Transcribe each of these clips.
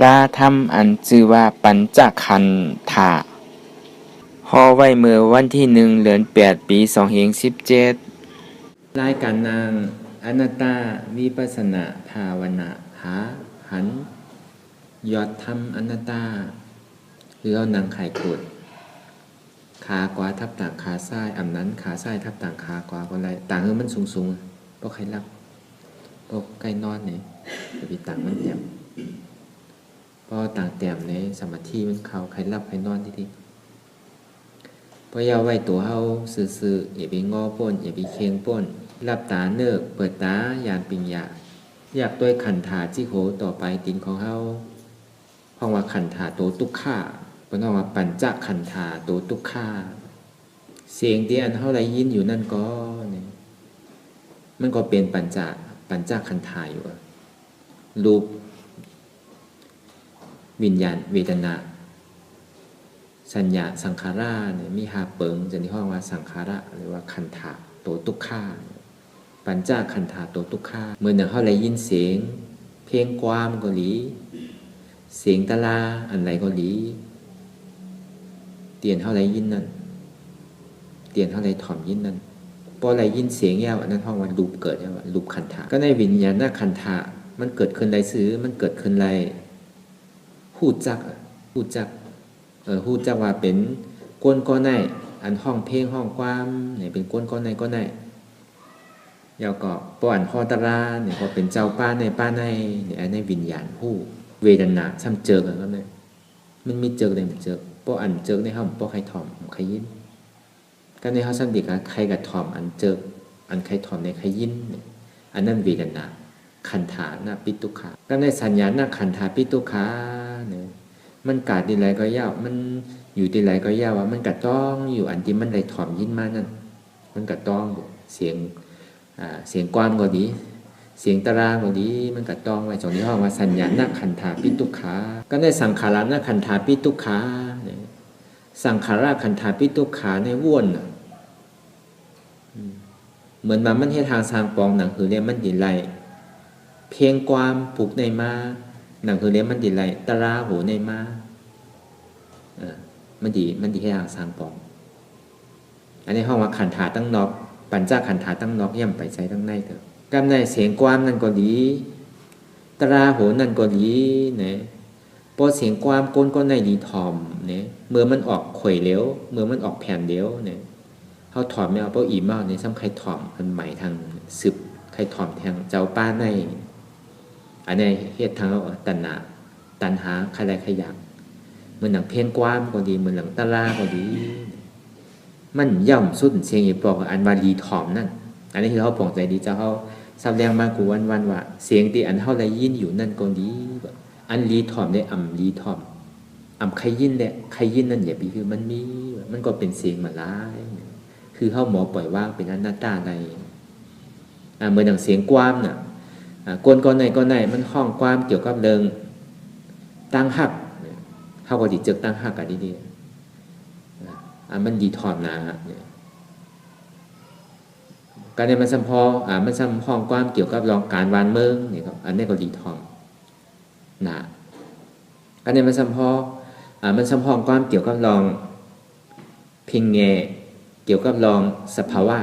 กล้าทำอันชื่อว่าปัญจขันธะฮอไว้เมื่อวันที่1 เดือน 8 ปี 2017รายการนางอนัตตาวิปัสสนาภาวนาหาหันยอดธรรมอนัตตาหรือเอานางไข่กุดขากว่าทับต่างขาซ้ายอำนั้นขาซ้ายทับต่างขากว่าก็ไรต่างมันสูงเพราะใครรับเพราะใกล้นอนเนี่ยจะไปต่างมันเต็มเพราะต่างเต็มในสมาธิมันเข้าใครรับใครนอนที่เพราะยาไว้ตัวเฮาซื่อๆอย่าไปงอป้นอย่าไปเคียงป้นรับตาเนิกเปิดตายานปิญญาอยากด้วยขันธาจิโหต่อไปตินของเฮาห้องว่าขันธาโตทุกขาเป็นห้องว่าปัญจขันธาโตทุกขาเสียงที่อันเฮาได้ยินอยู่นั่นก็เนี่ยมันก็เป็นปัญจขันธาอยู่รูปวิญญาณเวทนาสัญญาสังขาราเนี่ยมีหาเปิงจะในห้องว่าสังขาระหรือว่าขันธาโตทุกขาปัญจขันธาโตทุกขาเมื่อเฮาได้ยินเสียงเพลงความก็หลีเสียงตะลาอันไหนก็หลีเตียนเท่าไรยินนั่นเตียนเท่าไรถ่อมยินนั่นพอไรยินเสียงแย่อันนั้นห้องว่ารูปเกิดว่ารูปขันธะก็ในวิญญาณขันธะมันเกิดขึ้นไรซื้อมันเกิดขึ้นไรหู้จักว่าเป็นก้นก้อนในอันห้องเพลงห้องความเนี่ยเป็นก้นก้อนในก้อนในยาวก็ปอนฮอตราเนี่ยก็เป็นเจ้าป้าในเนี่ยในวิญญาณผู้เวทนาซ้ำเจอกันก็เลยมันมีเจอเลยมันเจอเพราะอันเจอในห้องเพราะใครถ่อมใครยินก็ในห้องซ้ำเด็กใครกับถ่อมอันเจออันใครถ่อมในใครยินอันนั้นเวทนาขันธานะปิตุขาก็ในสัญญาณขันธาปิตุขาเนี่ยมันกาดดีไรก็ยาวมันอยู่ดีไรก็ยาวว่ามันกัดต้องอยู่อันที่มันได้ถ่อมยินมานั่นมันกัดต้องเสียงกว้างก็ดีเสียงตารางก็ดีมันกัดต้องไว้ตรงนี้ห้องว่าสัญญาณขันธาปิตุขาก็ในสังขารนะขันธาปิตุขาสังขารขันธาปิตุขาในว่นเหมือนมันเฮ็ดทางสร้างปองหนังคือเรียกมันดีไรเพียงความปลูกในมาหนังคือเรียกมันดีไรตาราหูในมามันดีให้ทางสร้างปองอันนี้ห้องว่าขันธาตั้งนอกปัญจขันธาตั้งนอกย่ำไปใช้ตั้งในเถอะกำในเสียงความนั่นก็ดีตราหูนั่นก็ดีเนี่ยพอเสียงความก้นก็ในดีถ่อมเนี่ยเมื่อมันออกข่อยเลี้ยวเมื่อมันออกแผ่นเลี้ยวเนี่ยเขาถ่อมไม่เอาเพราะอีมากเนี่ยซ้ำใครถ่อมมันใหม่ทางสืบใครถ่อมทางเจ้าป้าในอันนี้เฮ็ดทางตัณหาใครใครอยากเหมือนหนังเพี้ยนความก็ดีเหมือนหนังตราก็ดีมันย่อมสุดเสียงอีปอกอันว่าดีถ่อมนั่นอันนี้คือเขาปองใจดีเจ้าเขาแสดงมากูวันว่าเสียงที่อันเขาได้ยินอยู่นั่นก็ดีอันลีถ่อมได้ลีถ่อมใครยินเนี่ยใครยินนั่นอย่าไปคือมันก็เป็นเสียงมาล้ายคือเขาหมอปล่อยว่างเป็นอนัตตาอะไรเหมือนอย่างเสียงความน่ะก้นก้อนในมันห้องความเกี่ยวกับเรื่องตั้งหักเขาก็ดีเจอตั้งหักกันดีๆมันดีถ่อมนะเนี่ยการในมันสัมพอมันสัมพองความเกี่ยวกับรองการวานเมืองนี่ครับอันนี้ก็ดีทองนะการในมันสัมพอมันสัมพองความเกี่ยวกับรองพิงแงเกี่ยวกับรองสภาวะ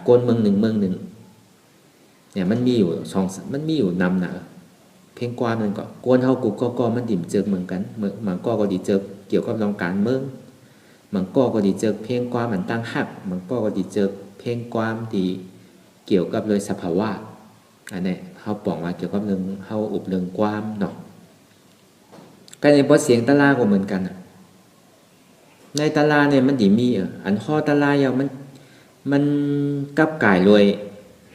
ก้นเมืองหนึ่งเนี่ยมันมีอยู่มันมีอยู่นำนะเพียงความนั่นก็ก้นเท่ากูก็มันดิ่มเจอเหมือนกันมันก็ดีเจอเกี่ยวกับรองการเมืองมันก็ดีเจอเพียงความมันตั้งหักมันก็ดีเจอเพ่งความดีเกี่ยวกับเลยสภาวะอันนี้เขาบอกว่าเกี่ยวกับเรื่องเขาอุบเรื่องความเนาะการในพอเสียงตะลาก็เหมือนกันในตะลาเนี่ยมันดีมีอันข้อตะลายาวมันกับก่ายรวย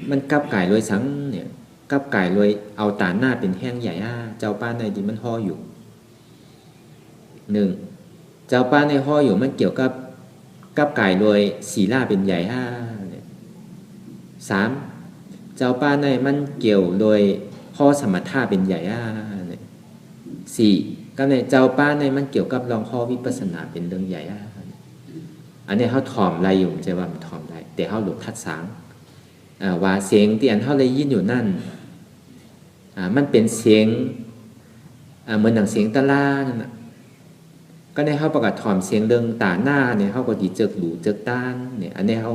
มันกับก่ายรวยสังเนี่ยกับก่ายรวยเอาตาหน้าเป็นแห้งใหญ่เจ้าป้าในดีมันห่ออยู่1เจ้าป้าในห่ออยู่มันเกี่ยวกับก่ายรวยศีลาเป็นใหญ่3เจ้าป้าในมันเกี่ยวโดยข้อสมถะเป็นใหญ่4ก็ในเจ้าป้าในมันเกี่ยวกับรองข้อวิปัสสนาเป็นเรื่องใหญ่อันนี้เขาถ่อมไรอยู่จะว่ามันถ่อมได้แต่เขาหลุดทัดสางว่าเสียงที่อันเขาเลยยินอยู่นั่นมันเป็นเสียง เหมือนหนังเสียงตะลานั่นน่ะก็ในเขาประกาศถ่อมเสียงเรื่องตาหน้าเนี่ยเขาก็ดีเจิกหลูเจิกต้านเนี่ยอันนี้เขา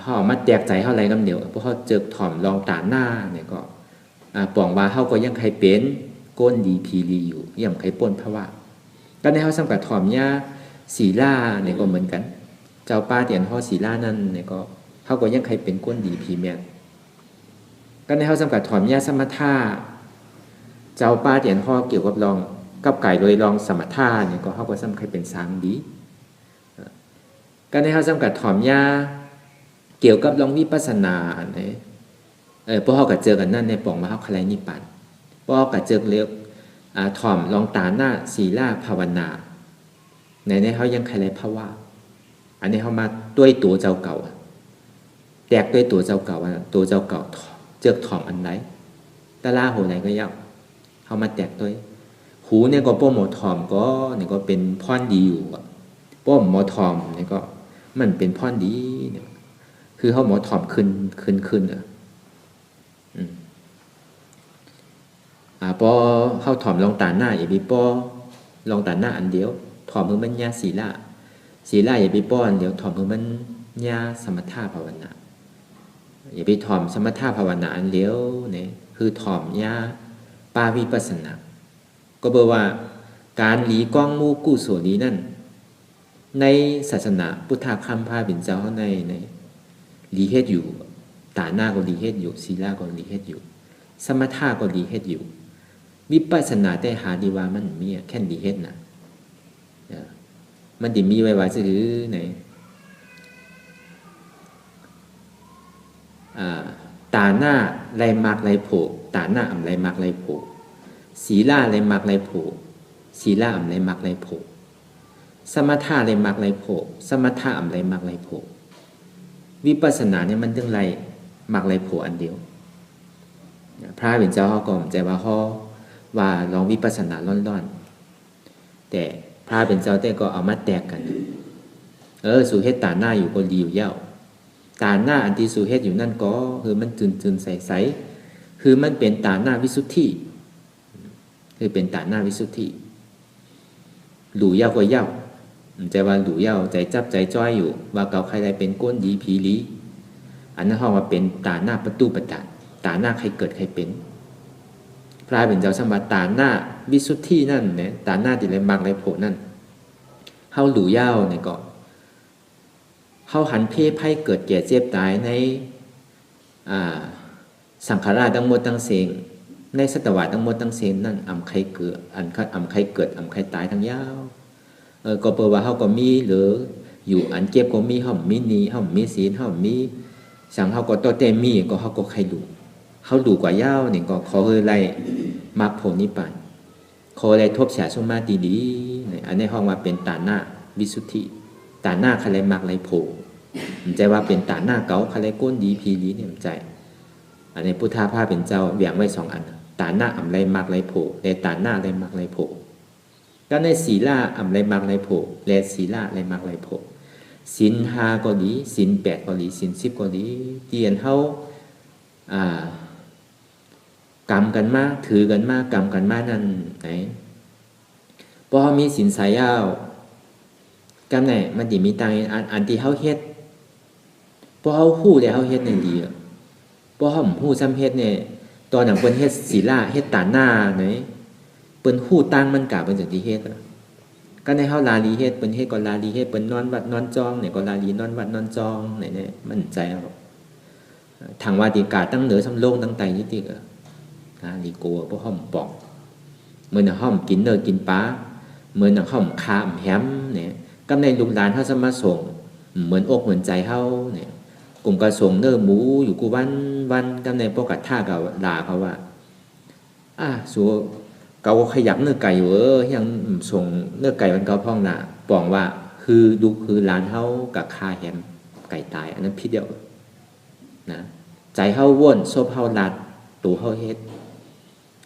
เขามาแตกใจเขาอะไรกันเดียวเพราะเขาเจิกถ่อมลองตาหน้าเนี่ยก็ปองว่าเขาก็ยังใครเป็นก้นดีพีรีอยู่ยังใครป่นพะว่าก็ในเขาสำกัดถ่อมยาศีลาเนี่ยก็เหมือนกันเจ้าป้าเตียนห่อศีลานั่นเนี่ยก็เขาก็ยังใครเป็นก้นดีพีแมนก็ในเขาสำกัดถ่อมยาสมถะเจ้าป้าเตียนห่อเกี่ยวกับลองกับไก่โดยลองสมถะเนี่ยก็เขาก็สำคัญเป็นสางดีก็ในเขาสำกัดถ่อมยาเกี่ยวกับลองวิปัสสนาเนี่ยพวกเขาก็เจอกันนั่นในป่องมาเขาคลายนิพพานพวกเขาก็เจอเรียกถ่อมลองตาหน้าศีลาภาวนาในเขายังคลายภาวะอันนี้เขามาด้วยตัวเจ้าเก่าแตกด้วยตัวเจ้าเก่าตัวเจ้าเก่าเจอถ่อมอันไหนตะลาหูไหนก็ยับเขามาแตกด้วยหูเนี่ยก็ป้อหมอทอมก็เนี่ยก็เป็นพ่อนดีอยู่ป้อหมอทอมเนี่ยก็มันเป็นพ่อนดีเนี่ยคือเขาหมอทอมขึ้นพอเขาถอมลองตาหน้าอย่าไปป้อลองตาหน้าอันเดียวถอมมือมันยาศีลาอย่าไปป้ออันเดียวถอมมือมันยาสมถะภาวนาอย่าไปถอมสมถะภาวนาอันเดียวเนี่ยคือถอมยาปาวิปัสสนาก็บอกว่าการหลีกล้องมูกู้โสนี้นั่นในศาสนาพุทธคัมภาเป็นเจ้าในหลีเฮ็ดอยู่ตาหน้าก็หลีเฮ็ดอยู่ศีลาก็หลีเฮ็ดอยู่สมถะก็หลีเฮ็ดอยู่วิปัสสนาแต่หาดีว่ามันมีแค่ดีเฮ็ดนะมันดิมีไว้ว่าจะคือไหนตาหน้าไรมักไรโผตาหน้าอ่ำไรมักไรโผศีลาไรมักไรโผศีลาอ่ำไรมักไรโผสมถะไรมักไรโผสมถะอ่ำไรมักไรโผวิปัสสนาเนี่ยมันถึงไรมักไรโผอันเดียวพระเป็นเจ้าเขาก็ใจว่าเขาว่าลองวิปัสสนาล่อนๆแต่พระเป็นเจ้าแต่ก็เอามาแตกกันสู่เฮ็ดตาหน้าอยู่ก็ดีอยู่เย้าตาหน้าอันที่สู่เฮ็ดอยู่นั่นก็คือมันจืนๆใสๆคือมันเป็นตาหน้าวิสุทธิคือเป็นตาหน้าวิสุทธิหลู่เย้าก็เย้าใจว่าหลู่เย้าใจจับใจจ้อยอยู่ว่าเก่าใครใดเป็นก้นดีผีลีอันนั้นเขาว่าเป็นตาหน้าประตูประตานตาหน้าใครเกิดใครเป็นพระเป็นเจ้าสมบัติตาหน้าวิสุทธินั่นเนี่ยตาหน้าติเลยมักเลยโผนั่นเฮาหลู่ยาวเนี่ยก็เฮาหันเพศไพ่เกิดแก่เจ็บตายในสังขารทั้งหมดทั้งเสียงในสัตวะทั้งหมดทั้งเสียงนั่นอำใครเกิดอำใครเกิดอำใครตายทั้งยาวก็เปิดว่าเฮาก็มีหรืออยู่อันเจ็บก็มีเฮามีนีเฮามีศีลเฮามีสังเฮาก็ต่อแต่มีก็เฮาก็ใครดูเขาดูกว่ายาวเนี่ยก็ขอเฮไรมักผลนิพพานขออะไรทบเสียสมาดีดีเนี่ยอันนี้ห้องว่าเป็นตาหน้าวิสุทธิตาหน้าใครมักไรโผมันใจว่าเป็นตาหน้าเก่าใครก้นดีพีดีเนี่ยมันใจอันนี้พุทธาภาพเป็นเจ้าแบ่งไว้สองอันตาหน้าอ่ำไรมักไรโผและตาหน้าไรมักไรโผก็ในศีลาอ่ำไรมักไรโผและศีลาไรมักไรโผศีล5ก็ดีศีล8ก็ดีศีล10ก็ดีเตียนเฮากรรมกันมากถือกันมากกรรมกันมากนั่นไหนพอมีสินสายยาวกรรมไหนมันดีมีตังอันที่เขาเฮ็ดพอเขาฮู้แล้วเขาเฮ็ดเนี่ยดีพอเขาฮู้ซ้ำเฮ็ดเนี่ยตอนหนังเปิ้นเฮ็ดศีลาเฮ็ดตาหน้าไหนเปิ้นฮู้ตั้งมันกะเปิ้นจังที่เฮ็ดก็ในเฮาลาลีเฮ็ดเปิ้นเฮ็ดก็ลาลีเฮ็ดเปิ้นนอนวัดนอนจองเนี่ยก็ลาลีนอนวัดนอนจองเนี่ยมันใจเอาทางวาติกาตั้งเหนือสำโลงตั้งไตนิติกลีโกเพราะห้อมปอกเมื่อห้อมกินเนอกินปลาเมื่อห้อมคามแฮมเนี่ยกำในลูกหลานเขาจะมาส่งเหมือนอกเหมือนใจเขาเนี่ยกลุ่มกระส่งเนื้อหมูอยู่กูวันกำในพวกกัดท่ากับด่าเขาว่าสัวเกาขยับเนื้อไก่อยู่ยังส่งเนื้อไก่มันเกาพ่องหนาปองว่าคือดูคือร้านเขากับคาแฮมไก่ตายอันนั้นพิษเดียวนะใจเฮาว่นโซบเฮาลัดตัวเฮาเฮ็ด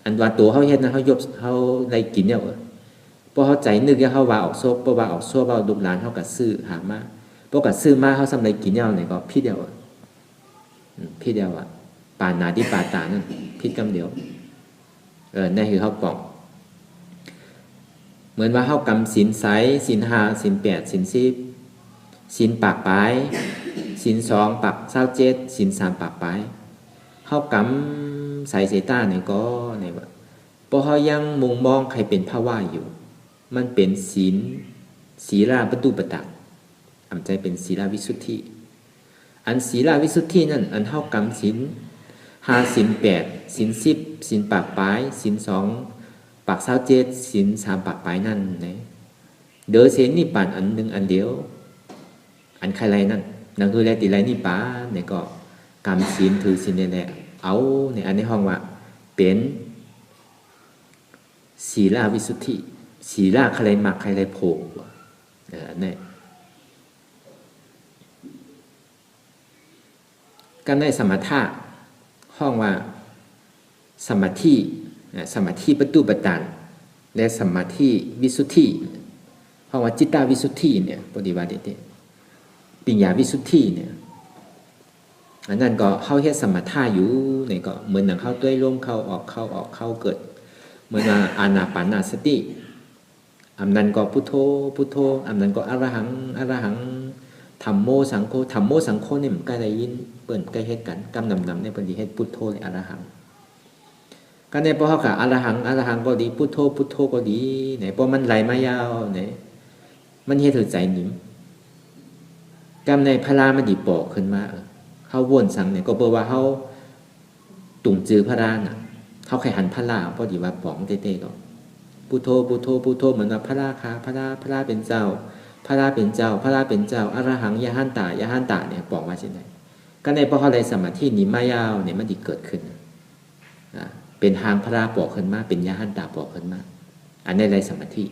อันว่าตัวเฮาเฮ็ดนะเฮายบเฮาได้กินเนี่ยพอเฮาใจนึกเฮาว่าออกโซบบ่ว่าออกโซบเฮาดุหลานเฮาก็ซื้อหามาพอก็ซื้อมาเฮาสำได้กินเนี่ยนี่ก็พิษเดียวพิษเดียวปานาที่ปาตานั่นพิษกำเดียว นั่นคือเขาปองเหมือนว่าเขากำศีลไสศีล5ศีล8ศีล10ศีลปากปลายศีล2ปาก27ศีล3ปากปลายเขากำใส่เสตาเนี่ยก็เนี่ยว่าเพราะเขายังมุงมองใครเป็นพระว่าอยู่มันเป็นศีลาประตูประตักอำใจเป็นศีลาวิสุทธิอันศีลาวิสุทธินั่นอันเท่ากำศีล5ศีล8ศีล10ศีลปากปลายศีล2ปาก27ศีล3ปากปลายนั่นนะเดอเสนนิพพานอันหนึ่งอันเดียวอันใครไรนั่นนั่นคือแลติไรนิพพานเนี่ยก็กำศีลถือศีลเนี่ยแหละเอาเนี่ยอันในห้องว่าเป็นศีลาวิสุทธิศีลาใครมักใครไรโผล่อันนี้การได้สมถะห้องว่าสมาธิประตูปตานและสมาธิวิสุทธิห้องว่าจิตตวิสุทธิเนี่ยปฏิบัติเด็ดปัญญาวิสุทธิเนี่ยอันนั้นก็เข้าเฮ็ดสมถะอยู่เนี่ยก็เหมือนหนังเข้าด้วยลมเข้าออกเข้าเกิดเหมือนว่าอานาปานสติอันนั้นก็พุทโธพุทโธอันนั้นก็อรหังธัมโมสังโฆธัมโมสังโฆเนี่ยมันใกล้ได้ยินเปิ้นใกล้เฮ็ดกันกำนำในเปิ้นสิเฮ็ดพุทโธและอรหังก็ในพอเฮาก็อรหังก็ดีพุทโธก็ดีเนี่ยพอมันไหลมายาวเนี่ยมันเฮ็ดให้ใจนิ่มกำในพระรามันดิปอกขึ้นมาเฮาวนสังเนี่ยก็เพราะว่าเฮาตุ่งจือพระราน่ะเฮาใครหันพระราพอดีว่าปองเต้ๆก็พุทโธเหมือนว่าพระราค่ะพระราเป็นเจ้าพระราเป็นเจ้าอรหังยะหันตเนี่ยบอกว่าเช่นไรก็ในพอเขาได้สมาธินิมายาวเนี่ยมันดิเกิดขึ้นเป็นทางพระราบอกขึ้นมาเป็นยะหันตาบอกขึ้นมาอันนี้ไรสมาธิ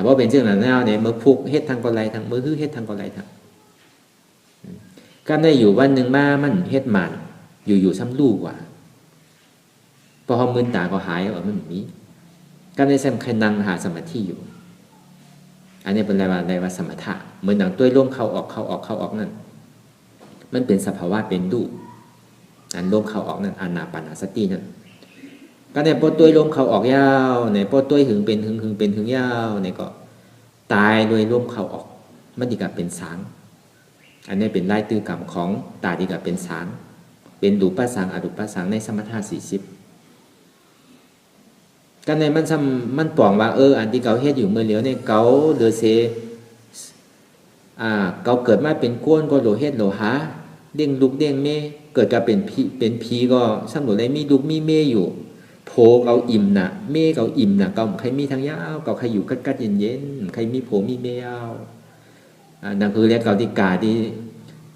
ว่าเป็นเรื่องนั้นแล้วเนี่ยเมื่อพุกเฮ็ดทางกอไลทางเมื่อฮื้อเฮ็ดทางกอไลทางก็ได้อยู่วันหนึ่งมามันเฮ็ดมันอยู่ซ้ำลูกว่าพอเขามึนตาก็หายมันมีก็ได้สำคัญนั่งหาสมาธิอยู่อันนี้เป็นอะไรว่าสมถะเหมือนหนังตัวร่วมเข้าออกนั่นมันเป็นสภาวะเป็นรูปอันร่วมเข้าออกนั่นอานาปานสตินั่นก็ในพอตัวร่วมเข้าออกยาวในพอตัวหึงเป็นหึงเป็นหึงยาวในก็ตายโดยร่วมเข้าออกมันดีกับเป็นสางอันนี้เป็นไล่ตื้อกรรมของตาดีกับเป็นสางเป็นรูปสังอรูปสังในสมถะ40กันในมันปองว่าอันที่เขาเฮ็ดอยู่เมื่อเหลียวเนี่ยเขาเดือเสเขาเกิดมาเป็นก้นก็โลเฮ็ดโลหาเด้งลุกเด้งเมเกิดกับเป็นผีก็สำหรับได้มีลุกมีเมอยู่โผเขาอิ่มน่ะเมเขาอิ่มน่ะเขาใครมีทางยาวเขาใครอยู่กัดเย็นใครมีโผมีเมยาวนั่นคือเรียกเขาที่กาที่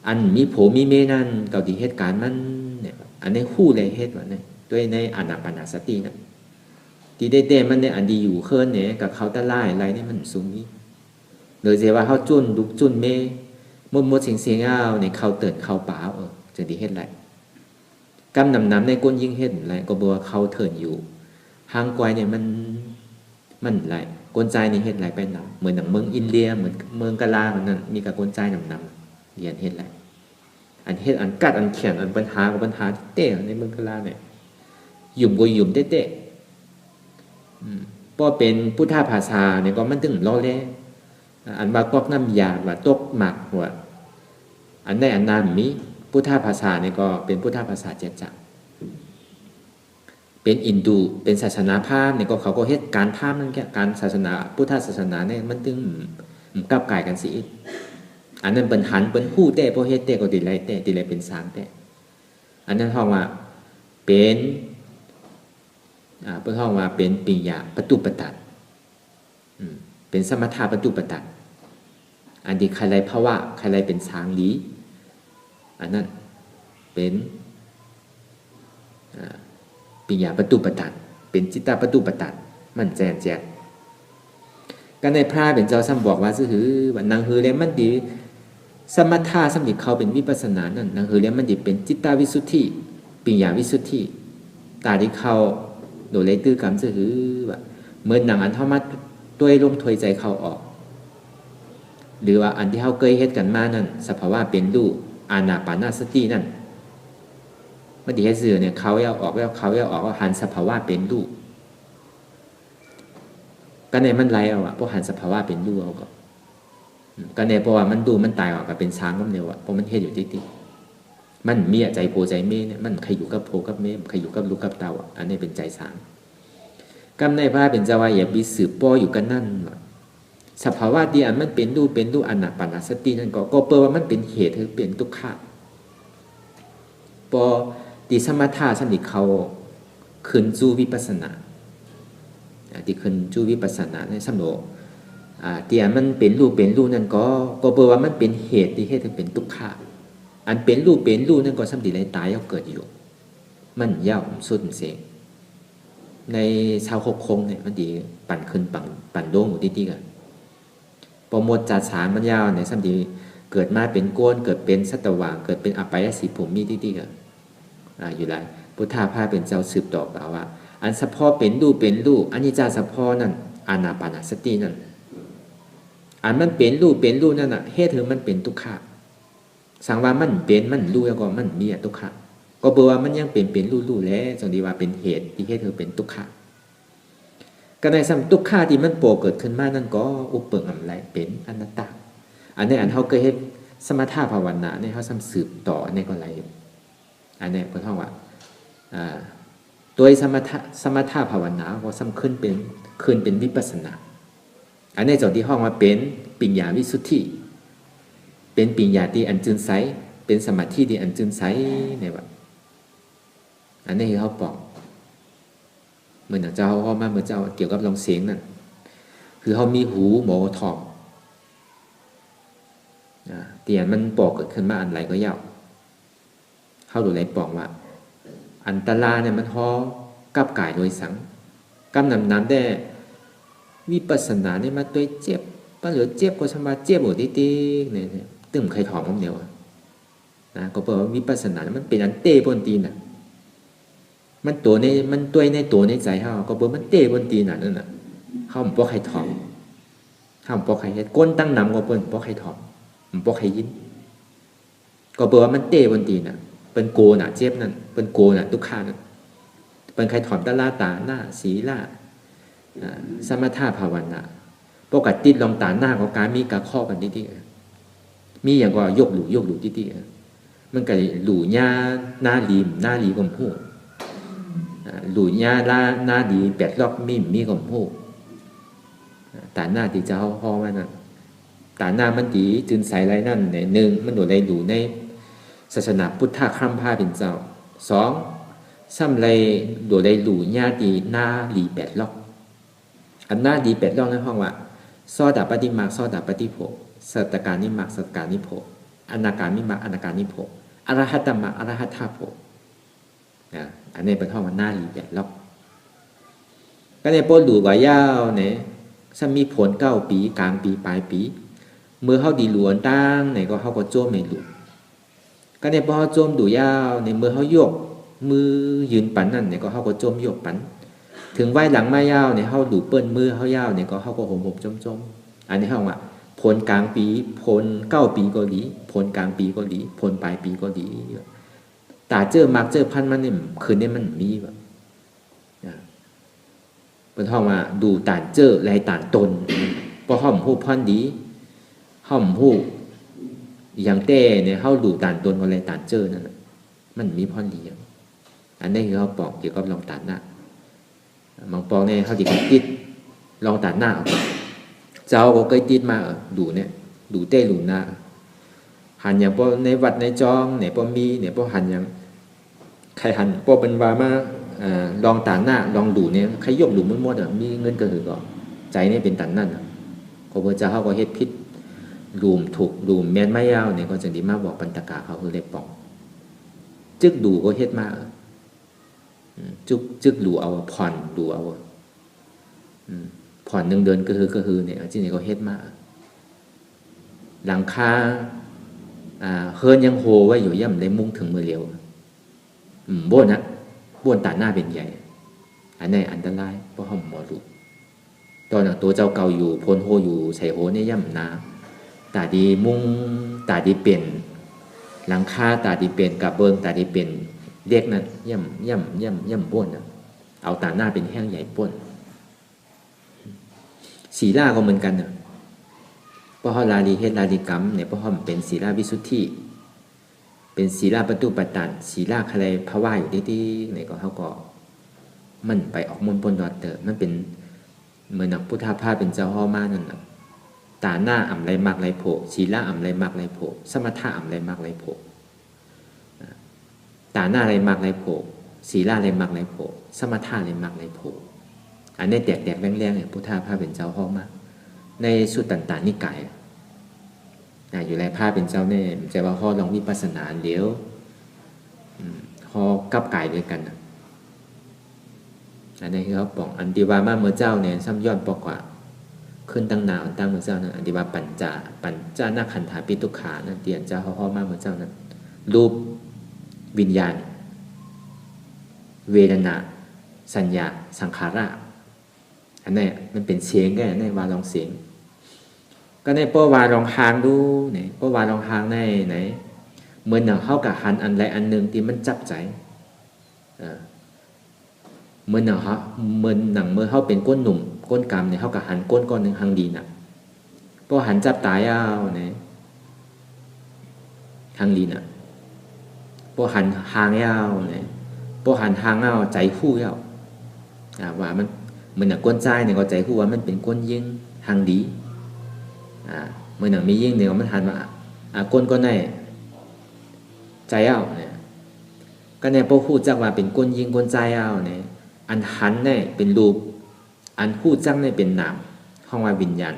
อันมีโผมีเมนั่นเขาที่เหตุการณ์มันเนี่ยอันนี้คู่เลยเฮ็ดว่าเนี่ยด้วยในอานาปานสติน่ะที่ได้เต้มันเนี่ยอันดีอยู่เคลื่อนเนี่ยกับเขาตะไล่อะไรนี่มันสูงนี้โดยเฉพาะเขาจุนลุกจุนเมมดเสียงเอาในเขาเติดเขาป่าจะดีเฮ็ดไรกำนำในก้นยิ่งเฮ็ดไรก็บอกว่าเขาเถินอยู่หางกวายเนี่ยมันไรก้นใจนี่เฮ็ดไรไปหนำเหมือนหนังเมืองอินเดียเหมือนเมืองกะลาเหมือนนั้นมีกับก้นใจนำเรียนเฮ็ดไรอันเฮ็ดอันกัดอันเขียนอันปัญหากับปัญหาเต้ในเมืองกะลาเนี่ยหยุ่มก็หยุ่มเต้พอเป็นพุทธภาษาเนี่ยก็มันถึงล้อเล่อันว่าตกน้ำยาว่าตกหมักว่าอันใดอันนั้นมีพุทธภาษาเนี่ยก็เป็นพุทธภาษาเจ็ดจักเป็นอินดูเป็นศาสนาพราหมณ์เนี่ยก็เขาก็เฮ็ดการพราหมณ์นั่นแค่การศาสนาพุทธศาสนาเนี่ยมันถึงกับกายกันสิอันนั้นเป็นหันเป็นหู้เต้พอเฮ็ดเต้ก็ติไรเป็นสางเต้อันนั้นห้องว่าเป็นเพื่อห้องว่าเป็นปิญญาปตุปตันเป็นสมถะปตุปตันอันที่ใครไรภาวะใครไรเป็นสางลีอันนั้นเป็นปิญญาปตุปตันเป็นจิตตปตุปตันมันแจกกันในพระเป็นเจ้าซ้ำบอกว่าซื่อวันนางฮือเลี้ยมันดีสมถะสำหรับเขาเป็นวิปัสสนานั่นนางฮือเลี้ยมันดีเป็นจิตตวิสุทธิปิญญาวิสุทธิตาที่เขาโดยเลยตื้อกรรมจะหือว่าเหมือนหนังอันเท่ามาด้วยลมถอยใจเขาออกหรือว่าอันที่เขาเคยเฮ็ดกันมานั่นสภาวะเป็นรูปอานาปานสตินั่น มันดีให้สื่อเนี่ยเขาเอาออกแล้วเขาเอาออกว่าหันสภาวะเป็นรูปก็ในมันไรเอาอะเพราะหันสภาวะเป็นรูปเอาก็ในเพราะว่ามันดูมันตายออกก็เป็นช้างก็เร็วอะเพราะมันเฮ็ดอยู่ที่มันมีใจโพใจเมเนี่ยมันใครอยู่กับโพกับเมใครอยู่กับลูกกับเต่าอันนี้เป็นใจสามกำในพระเป็นเจ้าว่าอย่าไปสืบป้ออยู่กันนั่นสภาวะที่อันมันเป็นรูปอนาปานสตินั่นก็เปิดว่ามันเป็นเหตุคือเป็นทุกข์ปอที่สมถะสันติเขาขึ้นจูวิปัสสนาที่ขึ้นจูวิปัสสนาในสมโนที่อันมันเป็นรูปนั่นก็เปิดว่ามันเป็นเหตุที่ให้เป็นทุกข์อันเป็นรูปนั่นก็สัมติไรตายเอาเกิดอยู่มันยาวสุดเสียในชาวคงเนี่ยมันดีปั่นขึ้นปั่นโด่งอยู่ที่กันพอหมดจัดสารมันยาวในสัมติเกิดมาเป็นก้นเกิดเป็นสัตวะเกิดเป็นอภัยสิภูมิที่กันอยู่ไรพุทธาภาเป็นเจ้าสืบต่อไปว่าอันสะพอเป็นรูปอันนี้จาสะพอนั่นอานาปานสตินั่นอันมันเป็นรูปนั่นน่ะเหตุถึงมันเป็นทุกข์สังว่ามันเป็นมันรู้แล้วก็มันมีทุกข์ก็เบอว่ามันยังเป็นรู้แล้วจังดีว่าเป็นเหตุที่ให้เธอเป็นทุกข์ก็ในสัมทุกข์ที่มันโผล่เกิดขึ้นมานั่นก็อุปเปิงอำไรเป็นอนัตตาอันนี้อันเขาเคยเห็นสมถะภาวนาเนี่ยเขาสืบต่อในก็ไรอันนี้ก็เท่าว่าโดยสมถะภาวนาก็ซ้ำขึ้นเป็นวิปัสสนาอันนี้จากที่ห้องมาเป็นปัญญาวิสุทธิเป็นปัญญาที่อันจืนใสเป็นสมาธิที่อันจืนใสเนี่ยว่าอันนี้เขาบอกเหมือนเจ้าเขามาเหมือนเจ้าเกี่ยวกับลองเสียงนั่นคือเขามีหูหมอทองเตียนมันปอกเกิดขึ้นมาอันไรก็ยาวเขาดูไรปอกว่าอันตราเนี่ยมันห่อกับกายโดยสังกำนำได้วิปัสสนาเนี่ยมาตัวเจ็บป้าเหลือเจ็บก็สมาเจ็บหมดที่เนี่ยตึ้มใครถอมมันเดียวนะก็เพราะว่าวิปัสสนามันเป็นอันเต้บนตีนน่ะมันตัวในตัวในใจเขาก็เพราะมันเต้บนตีนน่ะนั่นน่ะเขาไม่บอกใครถอมเขาไม่บอกใครเฮ็ดก้นตั้งนำก็เปิ้นบอกใครถอมไม่บอกใครยินก็เพราะว่ามันเต้บนตีนน่ะเป็นโกน่ะเจ็บนั่นเป็นโกน่ะทุกข์นั่นเป็นใครถอมตาลาตาหน้าศีลาสมถะภาวนาปกติลองตาหน้าของการมีกระข้อกันที่มีอย่างก็ยกหลู่ที่มันก็หลู่หน้าลีกลมหูหลู่หน้าดีแปดรอบมีกลมหูตาหน้าที่จะห่อมันน่ะตาหน้ามันดีจึงใส่ไรนั่นเนี่ยหนึ่งมันหนูได้หลู่ในศาสนาพุทธะข้ามผ้าเป็นเจ้าสองซ้ำไรหนูได้หลู่หน้าดีหน้าลีแปดรอบอันหน้าดีแปดรอบในห้องว่าซอดาปฏิมาซอดาปฏิโภสัตตการนิมักสัตตการนิโภอนาการนิมักอนาการนิโภอรหัตตมักอรหัตถาโภอันนี้เป็นห้องว่าหน้าลีแปดรอบก็ในโปรหลู่ว่ายาวเนี่ยถ้ามีผล9 ปีกลางปีปลายปีเมื่อเขาดีหลวนตั้งไหนก็เขาก็โจมไม่หลุดก็ในพอเขาโจมดูยาวในเมื่อเขายกมือยืนปันนั่นเนี่ยก็เขาก็โจมยกปันถึงไว้หลังไม้ยาวเนี่ยเขาดูเปิ้นมือเขายาวเนี่ยก็เขาก็ห่มจมอันนี้เขาว่าผลกลางปีผล9 ปีก็ดีผลกลางปีก็ดีผลปลายปีก็ดีตาเจอมักเจอพันมันเนี่ยคืนนี้มันมีแบบเป็นห้องว่าดูต่านเจอไรต่านตนพอห้อมหูพันดีห้อมหูอย่างเต้เนี่ยเขาดูต่านตนกับไรต่านเจอนั่นมันมีพันดีอันนี้คือเขาบอกเกี่ยวกับลองต่านหน้าบางปองเนี่ยเขาติดติดลองต่านหน้าเจ้าก็เคยติดมาดูเนี่ยดูเต้หลุนหน้าหันอย่างพอในวัดในจองเนี่ยพอมีเนี่ยพอหันอย่างใครหันพอเป็นวามาลองต่านหน้าลองดูเนี่ยใครยกหลุมมั่วๆมีเงินก็คือก็ใจนี่เป็นตันนั่นเขาพระเจ้าเขาก็เฮ็ดพิษรูมถูกรูมแม่นไม่ยาวเนี่ยก็จะดีมากบอกปันตกาเขาคือเล็บปองจึกดูก็เฮ็ดมาจึกดูเอาผ่อนดูเอาผ่อน1 เดือนก็คือเนี่ยที่นี่เขาเฮ็ดมาหลังคาเฮิร์นยังโฮไว้อยู่ย่ำได้มุ่งถึงมือเร็วบ้วนนะบ้วนตาหน้าเป็นใหญ่อันนี้อันตรายเพราะห้องหมอลูกตอนนั้นตัวเจ้าเก่าอยู่พ้นโฮอยู่ใส่โฮเนี่ยย่ำนาตาดีมุ่งตาดีเปลี่ยนหลังคาตาดีเปลี่ยนกับเบิ้งตาดีเปลี่ยน เด็กนั้นย่ำป้นเอาตาหน้าเป็นแห้งใหญ่ป้นศีลาก็เหมือนกันเนอะเพราะลาลีเฮลาลีกรรมเนี่ยเพราะมันเป็นศีลาวิสุทธิเป็นศีลาปตุปตันศีลาใครภาวะอยู่ที่เนี่ยก็เขาก็มันไปออกมนปนดอดเตอมันเป็นเหมือนนักพุทธาภาเป็นเจ้าห่อมานั่นแหละตาหน้าอ่ำไรมากไรโผศีลาอ่ำไรมากไรโผสมถะอ่ำไรมากไรโผตาหน้าไรมากไรโผศีลาไรมากไรโผสมถะไรมากไรโผอันนี้แตกแรงเนี่ยพุทธาภาเป็นเจ้าห่อมาในสุตตันตานิกายอยู่ในภาพเป็นเจ้าเนี่ยจะว่าห่อลองวิปัสสนาเดี๋ยวห่อกับกายด้วยกันอันนี้เขาบอกอันที่ว่ามาเมื่อเจ้าเนี่ยซ้ำย้อนปอกว่าขึ้นตั้งนานตั้งเมื่อเจ้านั้นอันที่ว่าปัญจานาขันธาปิตุขานั่นเตียนเจ้าห่อมาเมื่อเจ้านั้นรูปวิญญาณเวทนาสัญญาสังขารอันนี้มันเป็นเสียงแค่ในวาลองเสียงก็ในป้อวาลองหางดูเนี่ยป้อวาลองหางในไหนเหมือนหนังเข้ากับหันอันใดอันหนึ่งที่มันจับใจเหมือนหนังเมื่อเขาเป็นก้นหนุ่มก้นกรรมเนี่ยเขากับหันก้นก้อนหนึ่งหางดีน่ะป้อหันจับตายเอาเนี่ยหางดีน่ะป้อหันหางเอาเนี่ยป้อหันหางเอาใจคู่เอาว่ามันเหมือนหนังก้นใจเนี่ยก็ใจคู่ว่ามันเป็นก้นยิ่งหางดีเมื่อหนังมียิ่งเนี่ยมันหันว่าก้นก็ในใจเอาเนี่ยก็เนี่ยพอพูดจักว่าเป็นก้นยิ่งก้นใจเอาเนี่ยอันหันเนี่ยเป็นรูปอันพูดจักเนี่ยเป็นนามห้องว่าวิญญาณ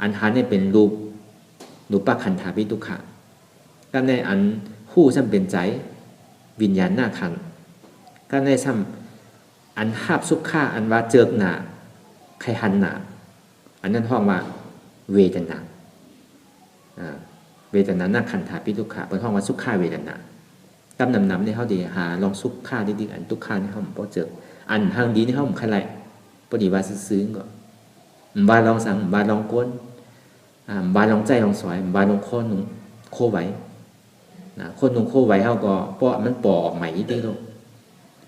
อันหันเนี่ยเป็นรูปขันธาปิตุขะก็ในอันพูดซ้ำเป็นใจวิญญาณหน้าขันก็ในซ้ำอันหาบสุขะอันว่าเจิกหนาใครหันหนาอันนั้นห้องว่าเวทนาเวทนาหน้าขันธาปิทุกขาเป็นห้องว่าสุขาเวทนากำนำในเขาดีหาลองสุขาดีๆอันทุกขาในเขาพอเจออันทางดีในเขาใครไรพอดีว่าซื้อก็บาลองสั่งบาลองก้นบาลองใจลองสวยบาลองโคนนุ่งโคไว้คนนุ่งโคไว้เขาก็เพราะมันปอกใหม่ที่ตรง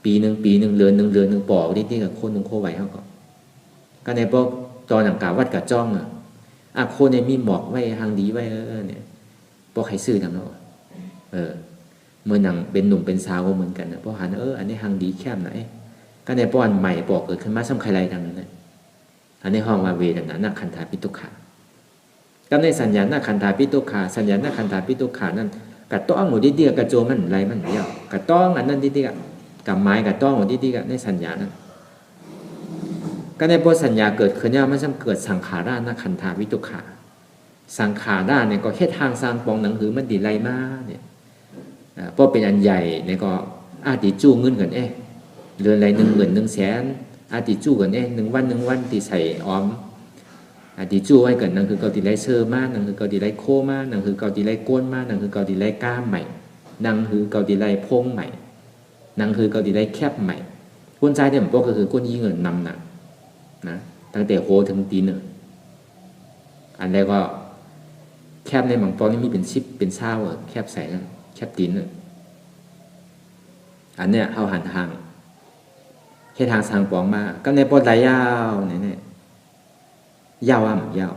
ปีหนึ่งเรือนหนึ่งปอกที่กับคนนุ่งโคไว้เขาก็ในพวกตอนหนังกาวัดกับจ้องโคนเนี่ยมีหมอกไว้ทางดีไว้เนี่ยพวกใครซื้อทางเราเมื่อหนังเป็นหนุ่มเป็นสาวก็เหมือนกันนะเพราะหันอันนี้ทางดีแคบไหนก็ในป้อนใหม่ปอกเกิดขึ้นมาซ้ำใครไรทางนั้นอันนี้ห้องว่าเวทนาหน้าขันธาปิตุขาก็ในสัญญาหน้าขันธาปิตุขาสัญญาหน้าขันธาปิตุขานั่นกระต้องหมดดีๆกระโจมันไรมันเดียวกระต้องอันนั้นดีๆกับไม้กระต้องหมดดีๆในสัญญานั้นก็ในบทสัญญาเกิดขึ้นเนี่ยมันจะเกิดสังขารานะขันธาวิตุขาสังขาราเนี่ยก็แค่ทางสร้างปองหนังหือมันดีไรมากเนี่ยเพราะเป็นอันใหญ่เนี่ยก็อาติจู้เงินกันเรือนไร1,000,000 100,000อาติจู้กัน1 วันที่ใส่ออมอาติจู้ไว้กันนั่นคือเกาตีไรเชอร์มากนั่นคือเกาตีไรโคมากนั่นคือเกาตีไรก้นมากนั่นคือเกาตีไรก้ามใหม่นั่นคือเกาตีไรพงใหม่นั่นคือเกาตีไรแคบใหม่ก้นใจเนี่ยผมบอกก็คือก้นยิ่งเงินนำหนักนะตั้งแต่โหถึงตีนอันแรกก็แคบในหมังปอนี่มีเป็นชิปเป็นเศร้าแคบใส่นะแคบตีนอันเนี้ยเอาหันทางแค่ทางสางปองมาก็ในปอดไหลยาวเนี่ยยาว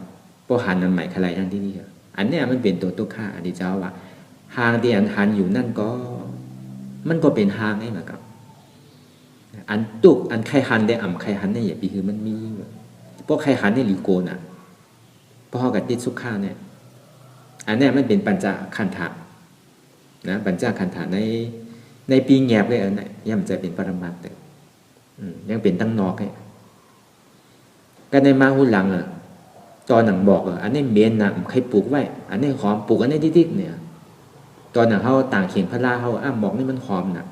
ปอหันนั่นใหม่ใครนั่นที่นี่อันเนี้ยมันเป็นตัวค่าอันที่เจ้าว่าทางที่อันหันอยู่นั่นก็มันก็เป็นทางให้มากับอันตุกอันใครหันได้ใครหันได้อย่าปีคือมันมีเพราะใครหันได้หรือโกนเพราะเขากับติดสุขาเนี่ยอันนี้มันเป็นปัญจขันธะนะปัญจขันธะในปีแงบเลยอันนี้ย่อมจะเป็นปรมัตถ์ยังเป็นตั้งนอกให้ก็ในมาหุ่นหลังตอนหนังบอกอันนี้เมียนนะใครปลูกไว้อันนี้หอมปลูกอันนี้ดิ๊กเนี่ยตอนหนังเขาต่างเขียนพระลาเขาบอกนี่มันหอมนะ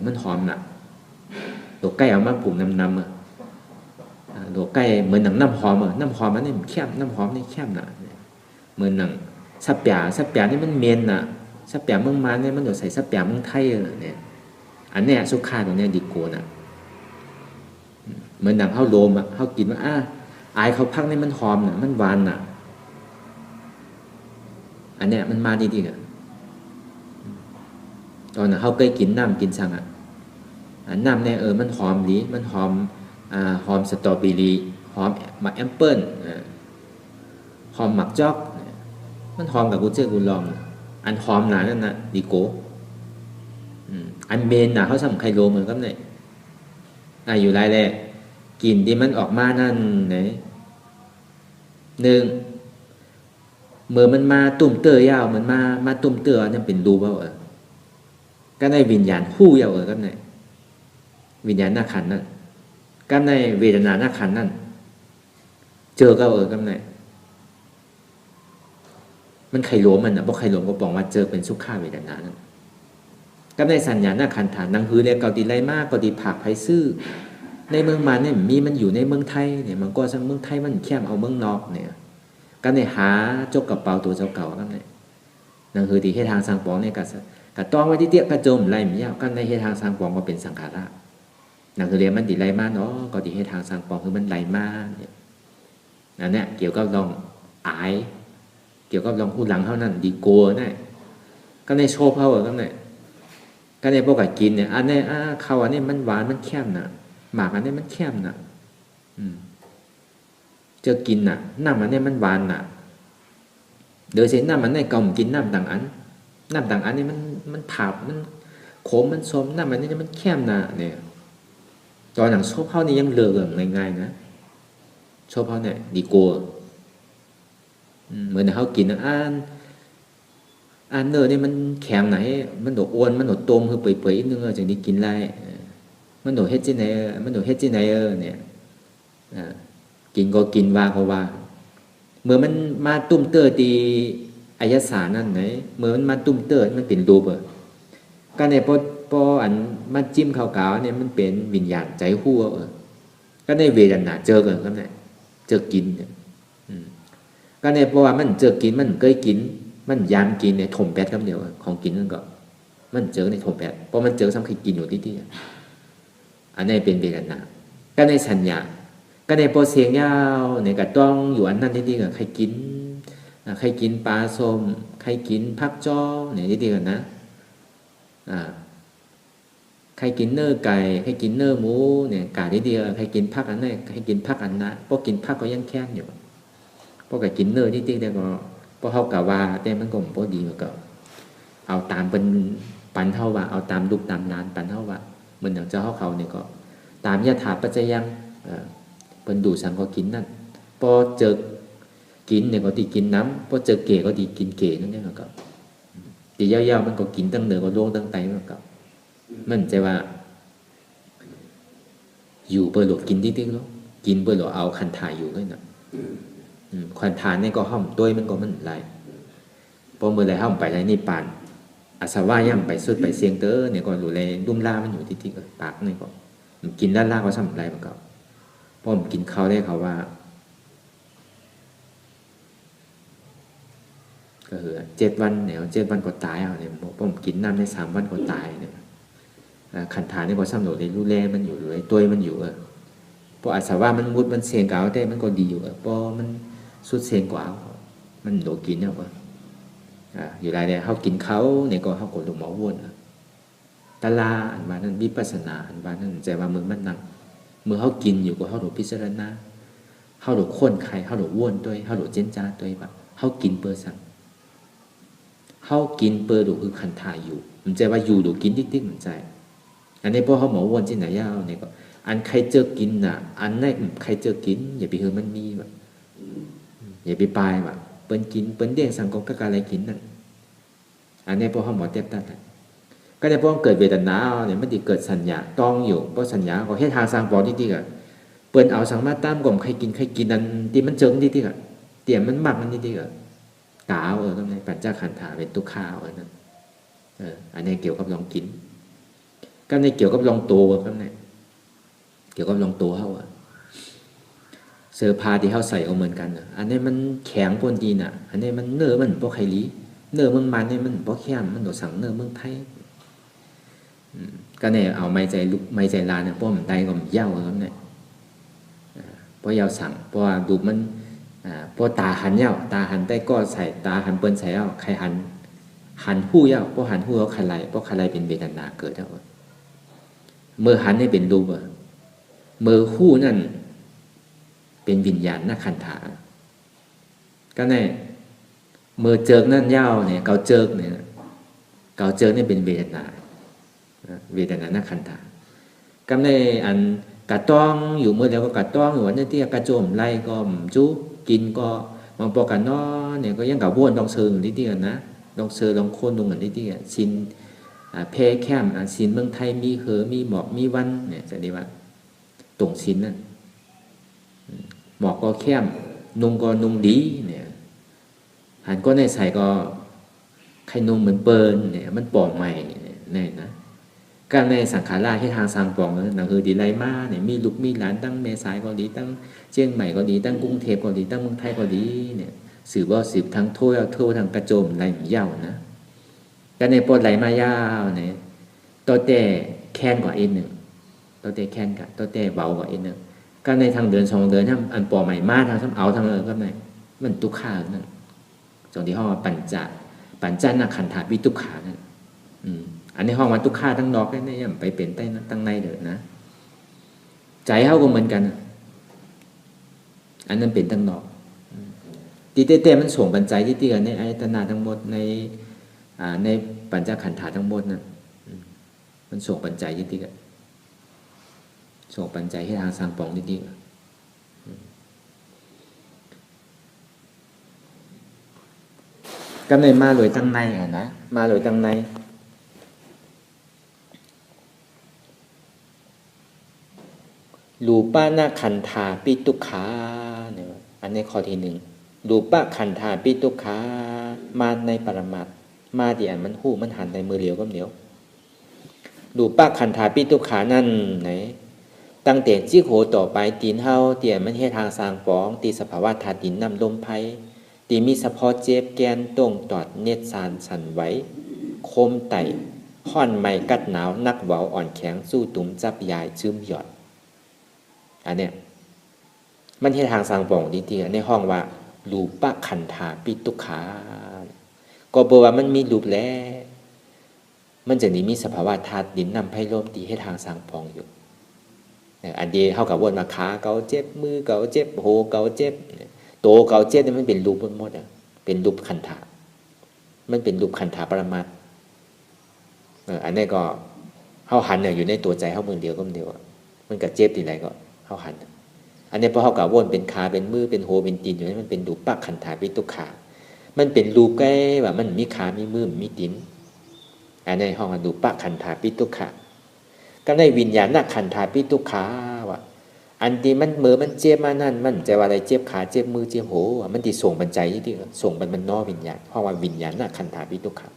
มันหอมนะตัวไก่เอามาปลูกน้ำตัวไก่เหมือนหนังน้ำหอมน้ำหอมอันนี้มันเข้มน้ำหอมนี่เข้มนะเหมือนหนังสับปะนี่มันเมียนนะสับปะเมืองมาเนี่ยมันเดี๋ยวใส่สับปะเมืองไทยเนี่ยอันเนี้ยสุขาตรงเนี้ยดีโกนะเหมือนหนังเขาโลมเขากินว่าอายเขาพักนี่มันหอมนะมันหวานนะอันเนี้ยมันมาดีๆ ตอนนั้นเขาเคยกินน้ำกินสังน้ำเนี่ยมันหอมดีมันหอมหอมสตรอเบอรี่หอมหมักแอปเปิ้ลหอมหมักจอกมันหอมกับกูเจอกูลองอันหอมหนานั่นนะดีโก้อันเมนน่ะเขาทำไคโลเหมือนกันเนี่ยอยู่ไรแหละกลิ่นที่มันออกมานั่นไหนหนึ่งเมื่อมันมาตุ่มเตอยาวมันมาตุ่มเตอเนี่ยเป็นรูเปล่าก็ในวิญญาณหู้ยาวก็ในวิญญาณหน้าขันนั่นก็ในเวทนาหน้าขันนั่นเจอก็ก็ในมันไขโลมันเพราะไขโลก็บอกว่าเจอเป็นสุขาเวทนานั่นก็ในสัญญาหน้าขันฐานนังฮือเนี่ยเกาตีไรมากเกาตีผักไผ่ซื่อในเมืองมันเนี่ยมีมันอยู่ในเมืองไทยเนี่ยมันก็สังเมืองไทยมันแคบเอาเมืองนอกเนี่ยก็ในหาจกกระเป๋าตัวเจ้าเก่าก็ในนังฮือที่ให้ทางสังปองเนี่ยกระต้องไว้ที่เตี้ยกระโจมไรมีอ่ะก็ในให้ทางสังปองก็เป็นสังขาระนังฮือเรียนมันตีไรมากเนาะก็ที่ให้ทางสังปองคือมันไรมากเนี่ยนั่นเนี่ยเกี่ยวกับลองอายเกี่ยวกับลองพูดหลังเท่านั้นดีโก้เนี่ยก็ในโชว์เผาก็ในก็ในพวกกินเนี่ยอันนี้เขาอันนี้มันหวานมันแข็มนะหมากอันนี้มันแข็มนะเจอกินน่ะน้ำอันนี้มันหวานน่ะโดยเส้นน้ำมันในกล่อมกินน้ำต่างอันนี่มันผับมันขมมันส้มน้ำอันนี้มันแข็มน่ะเนี่ยตอนหนังโชว์เผานี่ยังเหลืองง่ายๆนะโชว์เผาเนี่ยดีโก้เหมือนเขากินอันเนอเนี่ยมันแข็งไหนมันโดดอ้วนมันโดดต้มคือเปื่อยๆนึงจากนี้กินไรมันโดดเฮ็ดจีไหนเนี่ยกินก็กินว่าก็ว่าเมื่อมันมาตุ้มเตอร์ตีอายสารนั่นไหนเมื่อมันมาตุ้มเตอร์มันเป็นรูปก็ในพออันมาจิ้มขาวๆเนี่ยมันเป็นวิญญาณใจหัวก็ในเวทนาเจอกันครับเนี่ยเจอกินเนี่ยก็ในเพราะว่ามันเจอกินมันเคยกินมันยามกินในถมแปดคำเดียวของกินนั่นก็มันเจอในถมแปดเพราะมันเจอซ้ำคือกินอยู่ที่อันนี้เป็นเวทนาก็ในสัญญาก็ในโปรเสียงยาวในกระต้องอยู่อันนั้นที่กับใครกินปลาส้มใครกินผักจ้อเนี่ยที่กันนะใครกินเนื้อไก่ใครกินเนื้อหมูเนี่ยกาที่เดียวใครกินผักอันนั้นใครกินผักอันนั้นพวกกินผักก็ยังแค้นอยู่พวกกินเนื้อที่เดียวก็พอเขากะว่าแต่มันก็บ่ดีมันก็เอาตามเป็นปันเท่าว่าเอาตามลูกตามนานปันเท่าว่าเหมือนอย่างเจ้าเขาเนี่ยก็ตามยถาปัจจยังเป็นดูสังก็กินนั่นพอเจอกินเนี่ยก็ตีกินน้ำพอเจอเก๋ก็ตีกินเก๋นั่นเนี่ยก็ตียาวๆมันก็กินตั้งเหนือก็ล่วงตั้งไตมันก็มันใจว่าอยู่เปิดหลบกินที่ๆแล้วกินเปิดหลบเอาคันถ่ายอยู่ด้วยนะควันทานนี่ก็ห้อมตัวมันก็มันไรพอเมื่อไรห้อมไปไรนี่ปานอาสวะย่ำไปสุดไปเสียงเตอเนี่ยก็หลุดเลยดุ้มล่ามันอยู่ที่ปากนี่ก็กินล่าก็ซ้ำไรมันก็พอผมกินข้าวได้เขาว่าก็คือ7 วันเนี่ย7 วันก็ตายเอาเนี่ยผมกินน้ำใน3 วันก็ตายเนี่ยขันทานนี่ก็ซ้ำหลุดเลยรู้แลมันอยู่เลยตัวมันอยู่พออาสวะมันมุดมันเสียงเก่าได้มันก็ดีอยู่พอมันสุดเสียงกว่ามันโดกินเนี่ยว่าอยู่ไรเนี่ยเขากินเขาเนี่ยก็เขากดลงหมอวนตาลาอันว่านั้นวิปัสสนาอันว่านั้นใจว่ามือมันนั่งมือเขากินอยู่ก็เขาโดพิจารณาเขาโดค้นไข่เขาโดวนด้วยเขาโดเจนจ้าด้วยแบบเขากินเปอร์สั่งเขากินเปอร์ดูคือขันถ่ายอยู่มันใจว่าอยู่ดูกินติ๊กๆเหมือนใจอันนี้พอเขาหมอวนที่ไหนยาวเนี่ยก็อันใครเจอกินน่ะอันไหนใครเจอกินอย่าไปเฮมันมีแบบอย่าไปปลายแบบเปิ้นกินเปิ้นเด้งสังกงก็การอะไรกินนั่นอันนี้พอเขาหมอเทียบตัดก็ในพวกเกิดเวทนาเนี่ยมันจะเกิดสัญญาต้องอยู่เพราะสัญญาก็ให้ทางสร้างปอที่ๆเปิ้นเอาสังมาตามกลมใครกินนั้นที่มันเจิงที่เตรียมมันหมักมันที่กาวตรงไหนปัญจขันธาเป็นตุข้าวนั่นอันนี้เกี่ยวกับลองกินก็ในเกี่ยวกับลองโตก็ในเกี่ยวกับลองโตเขาเสื้อผ้าที่เขาใส่เอาเหมือนกันอันนี้มันแข็งปนดีน่ะอันนี้มันเนื้อมันพวกไข่ลีเนื้อเมืองมันเนี่ยมันพวกแข็งมันโดดสั่งเนื้อเมืองไทยก็เนี่ยเอาไม้ใจลุกไม้ใจลานเนี่ยเพราะมันได้ก็มันเย้าครับเนี่ยเพราะเย้าสั่งเพราะว่าดูมันเพราะตาหันเย้าตาหันได้ก็ใส่ตาหันเปิ้นใส่เอาใครหัน หันหู้ยาวเพราะหันหู้เขาขันไรเพราะขันไรเป็นเวทนาเกิดแล้วเมื่อหันให้เป็นรูปเมื่อหู้นั่นเป็นวิญญาณนักขันธาก็แน่เมื่อเจิกนั่นยาวเนี่ยเกาเจิกเนี่ยเกาเจิกนี่เป็นเวทนานักขันธาก็ในอันกระต้องอยู่เมื่อเดียวก็กระต้องอยู่วันนี้ที่กระโจมไล่ก็จุกินก็บางปอกันนอเนี่ยก็ยังกับบ้วนลองเชิงนิดเดียวนะลองเชิงลองโค่นลงเหมือนนิดเดียวชินเพแคมชินเมืองไทยมีเหอมีหมอกมีวันเนี่ยจะได้ว่าตรงชินนั่นหมอกก็แคมนุ่งก็นุ่งดีเนี่ยหันก็ในใส่ก็ใครนุ่งเหมือนเปิลเนี่ยมันปลอมใหม่เนี่ยนะการในสังขารราให้ทางสร้างปองหนังคือดีไรมาเนี่ยมีลูกมีหลานตั้งเมษายก็ดีตั้งเชียงใหม่ก็ดีตั้งกรุงเทพก็ดีตั้งเมืองไทยก็ดีเนี่ยสืบว่าสืบทั้งทั่วทางกระโจมไหลยาวนะการในปอดไหลมายาวเนี่ยตัวแต่แค้นกว่าอีกหนึ่งตัวแต่แค้นกับตัวแต่เบากว่าอีกหนึ่งการในทางเดิน2 เดือนถ้าอันปอใหม่มาทางซ้ำเอาทางก็ไหนมันตุกขานั่นตรงที่ห้องปัญจนักขันธาวิตุขานั่นอันนี้ห้องมันทุกข้าทั้งนอกนี่ยังไปเป็นใต้ตั้งในเด้อนะใจเขาก็เหมือนกันอันนั้นเป็นตั้งนอกตีเต้มันส่งปัจจัยที่ตีกันในอายตนะทั้งหมดในปัญจขันธาทั้งหมดนั่นมันส่งปัจจัยที่ตีกันส่งปัจจัยให้ทางสร้างปองที่ตีกันก็เลยมาเลยตั้งในนะมาเลยตั้งในรูปะนาขันธาปิตุขาเนี่ยอันนี้ข้อที่1รูปะขันธาปิตุขามาในปรมัตถ์มาที่อันมันหู้มันหันในมือเหลียวก็เหลียวรูปะขันธาปิตุขานั่นไหนตั้งแต่จิโหต่อไปตีนเฮาเตี่ยมันเฮ็ดทางสร้างปองตีสภาวะธาตุดินน้ำลมไผตีมีเฉพาะเจ็บแกนต้งตอดเน็ดสานสั่นไหวคมไต่ค่อนไม้กัดหนาวนักเว้าอ่อนแข็งสู้ตุ่มจับยายชื้มหยอดอันเนี้ยมันที่ทางสร้างปองจริงๆในห้องว่ารูปะขันธาปิตุขาก็บอกว่ามันมีรูปแล้วมันจะมีสภาวะธาตุดินน้ำไผลมตีให้ทางสร้างปองอยู่อันเดียวเท่ากับวนมาขาเกาเจ็บมือเกาเจ็บโหเกาเจ็บโตเกาเจ็บนี่มันเป็นรูปหมดเป็นรูปขันธามันเป็นรูปขันธาปรมัตถ์อันนี้ก็เฮาหันอยู่ในตัวใจเฮามือเดียวก็เดียวมันก็เจ็บที่ไหนก็เฮาหันอันนี้พอเฮากับวนเป็นขาเป็นมือเป็นโหเป็นตีนอยู่นี่มันเป็นรูปะขันธาปิตุขามันเป็นรูปใกล้ว่ามันมีขามีมือมีตีนอันนี้ห้องรูปะขันธาปิตุขาก็ในวิญญาณนักขันธาปิตุขาว่าอันที่มันมือมันเจ็บมานั่นมันจะว่าอะไรเจ็บขาเจ็บมือเจ็บโหมันที่ส่งปัจจัยที่ส่งมันนอวิญญาณเพราะว่าวิญญาณนักขันธาปิตุขา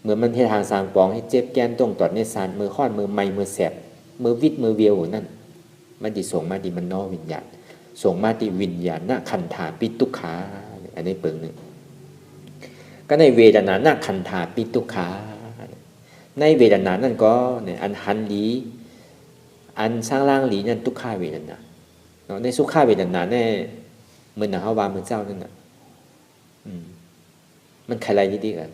เมื่อมันให้ทางสร้างปองให้เจ็บแกนตรงตอดในสารมือค้อนมือไม้มือแสบมือวิดมือเวียวนั่นมันที่ส่งมาที่มันนอวิญญาณส่งมาที่วิญญาณนักขันธาปิตุขาอันนี้เปิงหนึ่งก็ในเวทนานักขันธาปิตุขาในเวทนานั่นก็เนี่ยอันหันหลีอันสร้างร่างหลีนั่นทุกข้าเวทนาเนาะในสุขาเวทนาเนี่ยเหมือนหนังฮาวาเหมือนเจ้านั่นน่ะมันใครอะไรดีๆกัน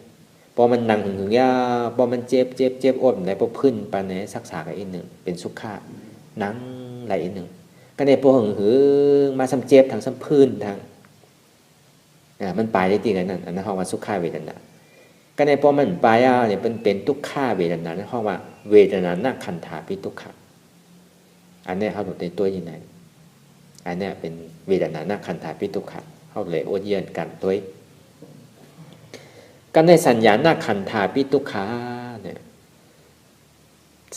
พอมันนั่งหึงๆยาพอมันเจ็บอดไหนพอพื้นปานไหนสักษากันอีกหนึ่งเป็นสุขานั่งไหลอีกหนึ่งก็ในพอหึงๆมาซ้ำเจ็บทางซ้ำพื้นทางมันไปได้ดีกันนั่นอันนั้นฮาวาสุขาเวทนาก็ในพอมันไปเนี่ยเป็นทุกข้าเวทนาในห้องว่าเวทนานักขันธาปิตุขาอันนี้เขาบอกในตัวยังไงอันนี้เป็นเวทนานักขันธาปิตุขาเขาเลยโอเยียนกันตัวก็ในสัญญานักขันธาปิตุขาเนี่ย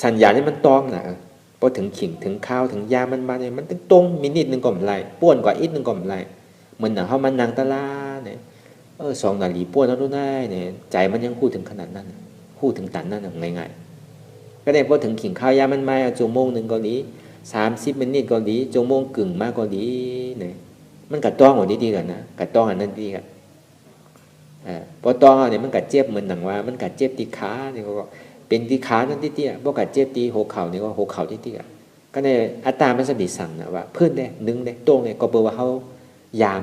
สัญญานี่มันต้องนะพอถึงขิงถึงข้าวถึงยามันมาเนี่ยมันตรงมินิดนึงก็ไม่ไรป้วนกว่าอีกนึงก็ไม่ไรเหมือนเขามันนางตะลาเนี่ย2 นาทีป้วนแล้วนู่นได้เนี่ยใจมันยังพูดถึงขนาดนั้นพูดถึงตันนั่นง่ายๆก็ได้พอถึงขิงข้าวยามันมาชั่วโมงนึงก็ดี30 นาทีก็ดีชั่วโมงกึ่งมากก็ดีเนี่ยมันกัดต้องกว่าดีๆกันนะกัดต้องอันนั้นดีกันพอต้องเนี่ยมันกัดเจ็บเหมือนหนังว่ามันกัดเจ็บที่ขาเนี่ยก็เป็นที่ขานั่นที่เตี้ยพอกัดเจ็บที่หัวเข่าเนี่ยก็หัวเข่าที่เตี้ยก็ในอัตตามันสติสั่งนะว่าเพื่อนเนี่ยนึงเนี่ยตรงเนี่ยก็เบอร์ว่าเขายาม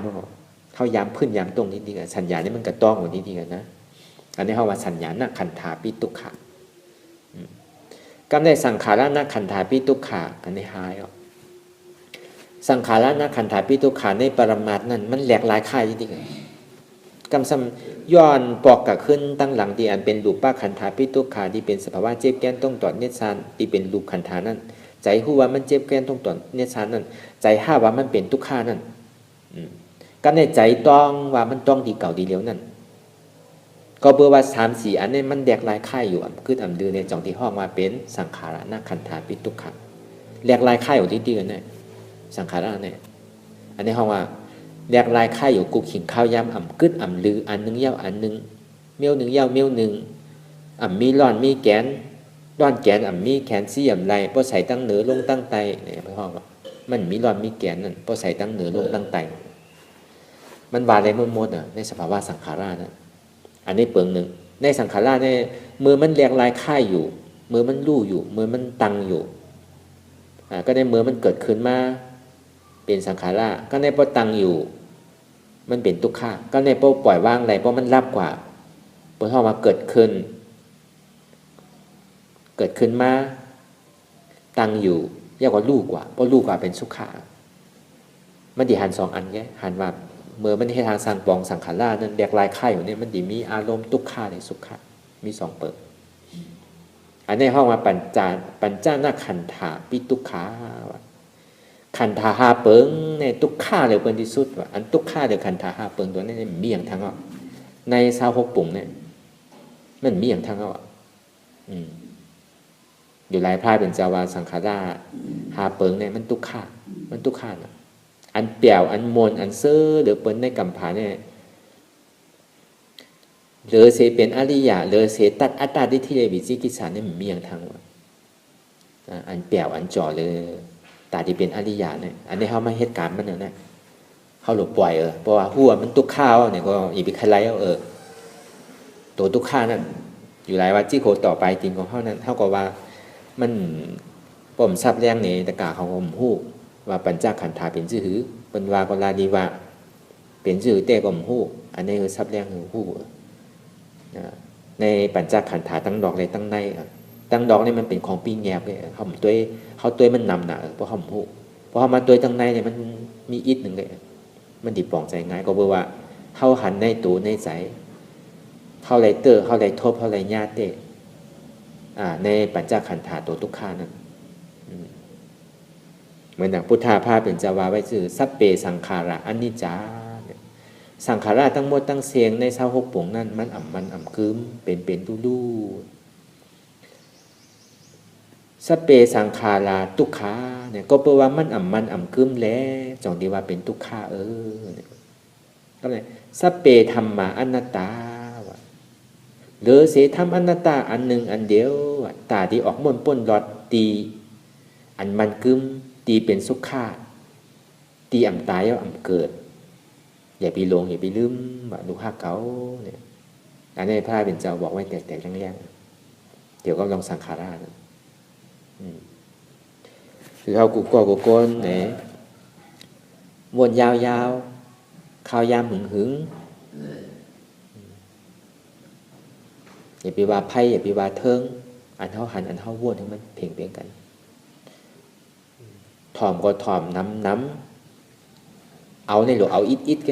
เขายามพื้นยามตรงนี้ดีกันสัญญานี่มันกระต้องกว่านี้ดีกันนะ อันนี้เขาว่าสัญญาณขันธาปิตุกขะกำในสังขารนะขันธาปิตุกขะอันนี้หายสังขารนะขันธาปิตุกขะในปรมัตถ์นั้นมันแหลกหลายค่ายจริงๆกำซ้ำย้อนปอกกะขึ้นตั้งหลังที่อันเป็นรูปป้าขันธาปิตุกขะที่เป็นสภาวะเจ็บแก้นต้องตอดเนสานที่เป็นรูปขันธานั้นใจหูว่ามันเจ็บแก้นต้องตอดเนสานนั้นใจห้าว่ามันเป็นทุกขานั้นกำในใจต้องว่ามันต้องดีเก่าดีเหลียวนั่นก็เบอร์ว่า3-4อันนี้มันแดกลายค่ายอยู่คืออำดือในจองที่ห้องว่าเป็นสังขารนะขันธาปิตุกขะแหลกลายค่ายอยู่ที่ดีกันเนี่ยสังขารเนี่ยอันนี้ห้องว่าแหลกลายค่ายอยู่กูขิงข้าวยำกึดลืออันนึงเย้าอันนึงเมี้ยวนึงเย้าเมี้ยวนึงมีร่อนมีแกนร่อนแกนมีแขนซี่ไรเพราะใส่ตั้งเหนือลงตั้งไตเนี่ยพี่ห้องว่ามันมีร่อนมีแกนนั่นเพราะใส่ตั้งเหนือลงตั้งไตมันวาอะไรหมดในสภาวะสังขารนะอันนี้เปลืองหนึ่งในสังขารในมือมันแหลกลายค่ายอยู่มือมันลู่อยู่มือมันตังอยู่ก็ในมือมันเกิดขึ้นมาเป็นสังขารก็ในพอตังอยู่มันเป็นทุกข์ก็ในพอปล่อยวางอะไรเพราะมันรับกว่าพอเข้ามาเกิดขึ้นมาตังอยู่ยากกว่าลู่กว่าเพราะลู่กว่าเป็นสุขะมันดีหันสองอันแค่หันว่าเมื่อมันให้ทางสังปองสังขารนั้นแดกลายค่ายอยู่เนี่ยมันดีมีอารมณ์ทุกข์ในสุขะมี2เปิดอันนี้ห้องมาปัญจานาขันธาปิตุกขาขันธาหาเปิงในทุกข้าเลยเป็นที่สุดว่าอันทุกข้าเดียวขันธาหาเปิงตัวนี้มีอย่างทั้งใน26ปุ่งเนี่ยมันมีอย่างทั้งอยู่หลายพระเป็นเจาวาสังขารหาเปิงเนี่ยมันทุกข้านะอันเปี่ยวอันมนอันเซ่อหรือเปิ้นในกัมผาเนี่ยหรือเสเป็นอริยะหรือเสตัดอัตตาดิที่เลวิจิกิสาเนี่ยมันมีอย่างทั้งว่าอันเปี่ยวอันจ่อเลยตาที่เป็นอริยะเนี่ยอันนี้เขามาเหตุการณ์มันเนี่ยเขาหลบปล่อยเพราะว่าหัวมันตุกข้าวเนี่ยก็อย่าไปใครไล่ตัวตุกข้านั่นอยู่หลายวัดที่โคต่อไปจริงของเขานั้นเท่ากับว่ามันผมทราบแรงในตะกาของผมหู้ว่าปัญจขันธาเป็นชื่อหือเป็นวากลาดีว่าเป็นชื่อเต้กลมหู้อันนี้คือทรัพย์แรงหู้ในปัญจขันธาตั้งดอกเลยตั้งในตั้งดอกนี่มันเป็นของปีแงบเลยเขาตัวมันนำหนาเพราะเขาหู้เพราะเขามาตัวตั้งในเนี่ยมันมีอิดหนึ่งเลยมันดิบปองใจง่ายก็เพราะว่าเขาหันในตัวในใจเขาไรเตอร์เขาไรทบเขาไรญาติเต้ในปัญจขันธาตัวทุกขานั้นเหมือนอย่างพุทธาภาพเป็นจาวาไว้ชื่อสัพเปสังขาระอนิจจาสังขาระทั้งหมดทั้งเสียงใน26ปุ่งนั้นมันคืมเป็นลู่สัพเปสังขาระทุกขาเนี่ยก็แปลว่ามันคืมแล้วจองดีว่าเป็นทุกขาเนี่ยก็เลยสัพเปธรรมะอนัตตาหรือเสธรรมอนัตตาอันหนึ่งอันเดียวตาที่ออกมนป้นหลอดตีอันมันคืมตีเป็นสุขาตีตายแล้วเกิดอย่าไปลงอย่าไปลืมว่าลูกฮักเขาเนี่ยอันนี้พระเป็นเจ้าบอกไว้แตกๆแรงๆเดี๋ยวก็ลองสังขาราคือเขากูโกนเนี่ยวนยาวๆข้าวยามหึงอย่าไปว่าไพ่อย่าไปว่าเทิงอันเท่าหันอันเท่าวนให้มันเพ่งกันถ่อมก็ถ่อมน้ำเอาในหลวเอาอิดแก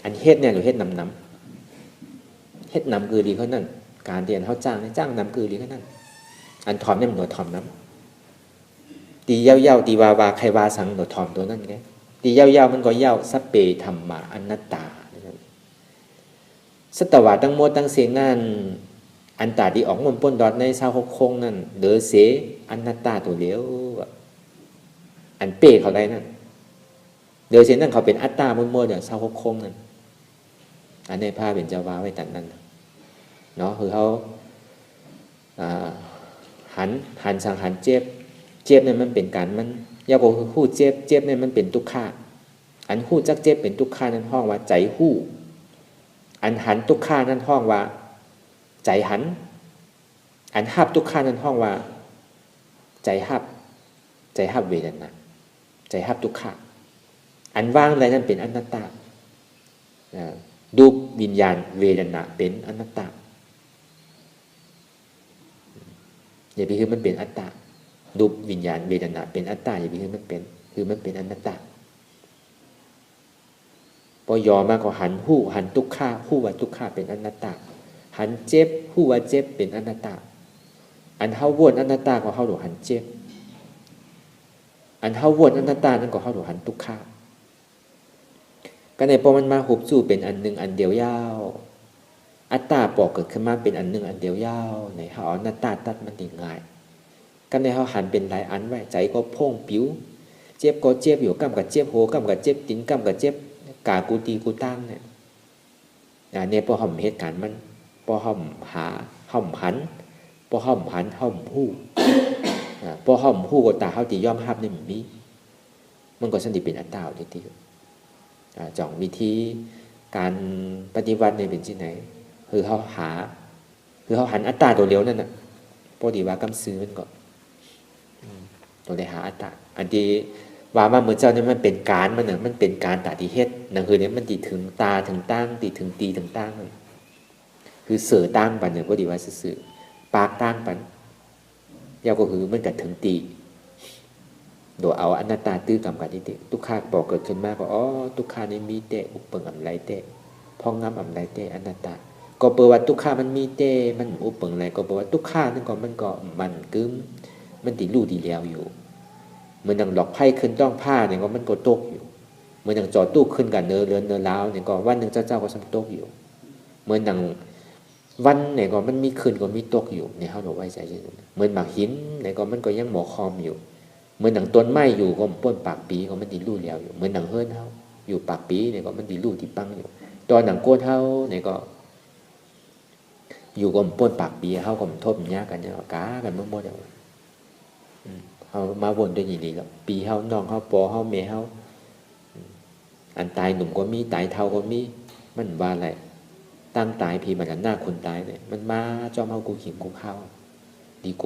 อันเฮ็ดเนี่ยหรือเฮ็ดน้ำเฮ็ดน้ำคือดีเขานั่นการเรียนเขาจ้างน้ำคือดีเขานั่นอันถ่อมเนี่ยมันหนูถ่อมน้ำตีเย้าตีวาใครวาสังหนูถ่อมตัวนั่นแกตีเย้ามันก็เย้าสัพเปธรรมะอนัตตาสัตวะตั้งหมดตั้งเสียงนั่นอันตาที่ออกมันป้นดอดใน26คงนั่นเดือเสอนัตตาตัวเดียวอันเป้เขาได้นั่นเดี๋ยวเช่นนั้นเขาเป็นอัตตามั่วๆอย่าง26คงนั่นอันนี้พระเป็นเจ้าวาไว้ตัดนั้นเนาะคือเขาหันสังหันเจ็บเนี่ยมันเป็นการมันยากกว่าคู่เจ็บเนี่ยมันเป็นทุกข์อันคู่จักเจ็บเป็นทุกข์นั้นห้องว่าใจคู่อันหันทุกข์นั้นห้องว่าใจหันอันหับทุกข์นั้นห้องว่าใจหับเวทนาใจหับทุกข์อันว่างอะไรนั่นเป็นอนัตตา รูปวิญญาณเวทนาเป็นอนัตตาอย่าไปคือมันเป็นอัตตารูปวิญญาณเวทนาเป็นอัตตาอย่าไปคือมันเป็นมันเป็นอนัตตาพอยอมากกว่าหันหู้หันทุกข้าหู้ว่าทุกข้าเป็นอนัตตาหันเจ็บหู้ว่าเจ็บเป็นอนัตตาอันเฮาวนอนัตตาก็เฮาหลหันเจ็บอันเฮาวนอนัตตานั่นก็เฮาหลหันทุกข้าก็ในพอมันมาหุบสู่เป็นอันหนึ่งอันเดียวยาวอัตตาปอกเกิดขึ้นมาเป็นอันหนึ่งอันเดียวยาวในเฮาเอาอนัตตาตัดมันง่ายก็ในเฮาหันเป็นหลายอันไว้ใจก็พ่งผิวเจ็บก็เจ็บอยู่กำกับเจ็บโหกำกับเจ็บตีนกำกับเจ็บกากูตีกูตั้งเนี่ยเนี่ยพอห่อมเหตุการณ์มันพอห่อมหาห่อมหันพอห่อมหันห่อมหู้พอห่อมหู้ก็ตาเฮาตีย่อมหับนี่มันก็สันติเป็นอัตตาทีที่จ่องวิธีการปฏิวัติในเป็นที่ไหนคือเขาหาคือเขาหันอัตตาตัวเดียวนั่นน่ะปกติว่ากำซื้อมันก็ตัวได้หาอัตตาอันที่ว่ามาเหมือนเจ้าเนี่ยมันเป็นการมันน่ะมันเป็นการตาที่เฮ็ดนั่นคือเนี่ยมันตีถึงตาถึงตั้งตีถึงตีถึงตั้งคือเสือตั้งปันเนี่ยปกติว่าสื่อปากตั้งปันยาวก็คือมันกัดถึงตีโดยเอาอนัตตาตื้อกรรมกันที่เตทุกข้าบอกเกิดขึ้นมาก็ทุกข้านี่มีเตอุปเปิงอำไรเตพองงามอำไรเตอนัตตาก็เปิดว่าทุกข้ามันมีเตมันอุปเปิงไรก็เปิดว่าทุกข้านั่นก็มันกึ้มมันตีลู่ดีแล้วอยู่เหมือนอย่างหลอกไพ่ขึ้นต้องผ้าเนี่ยก็มันก็ตกอยู่เหมือนอย่างจอดตู้ขึ้นกันเนื้อล้าวเนี่ยก็วันหนึ่งเจ้าก็สมตกอยู่เหมือนอย่างวันเนี่ยก็มันมีขึ้นก็มีตกอยู่เนี่ยเขาหนูไว้ใจเหมือนหมากหินเนี่ยก็มันก็ยังหมอคอมอยู่เหมือนหนังต้นไม้อยู่ก็ป้นปากปีก็มันดีลู่แล้วอยู่เหมือนหนังเฮิร์นเฮาอยู่ปากปีเนี่ยก็มันดีลู่ที่ปังอยู่ตอนหนังโกนเฮาเนี่ยก็อยู่ก็ป้นปากปีเฮาก็มันทบยากกันเนี่ยกากันหมดแล้วเฮามาวนด้วยอย่างนี้แล้วปีเฮาน้องเฮาปอเฮาแม่เฮาอันตายหนุ่มก็มีตายเท่าก็มีมันว่าอะไรตั้งตายพี่มันหน้าคนตายเนี่ยมันมาจอมเฮากูขิงกูเข้าดีโก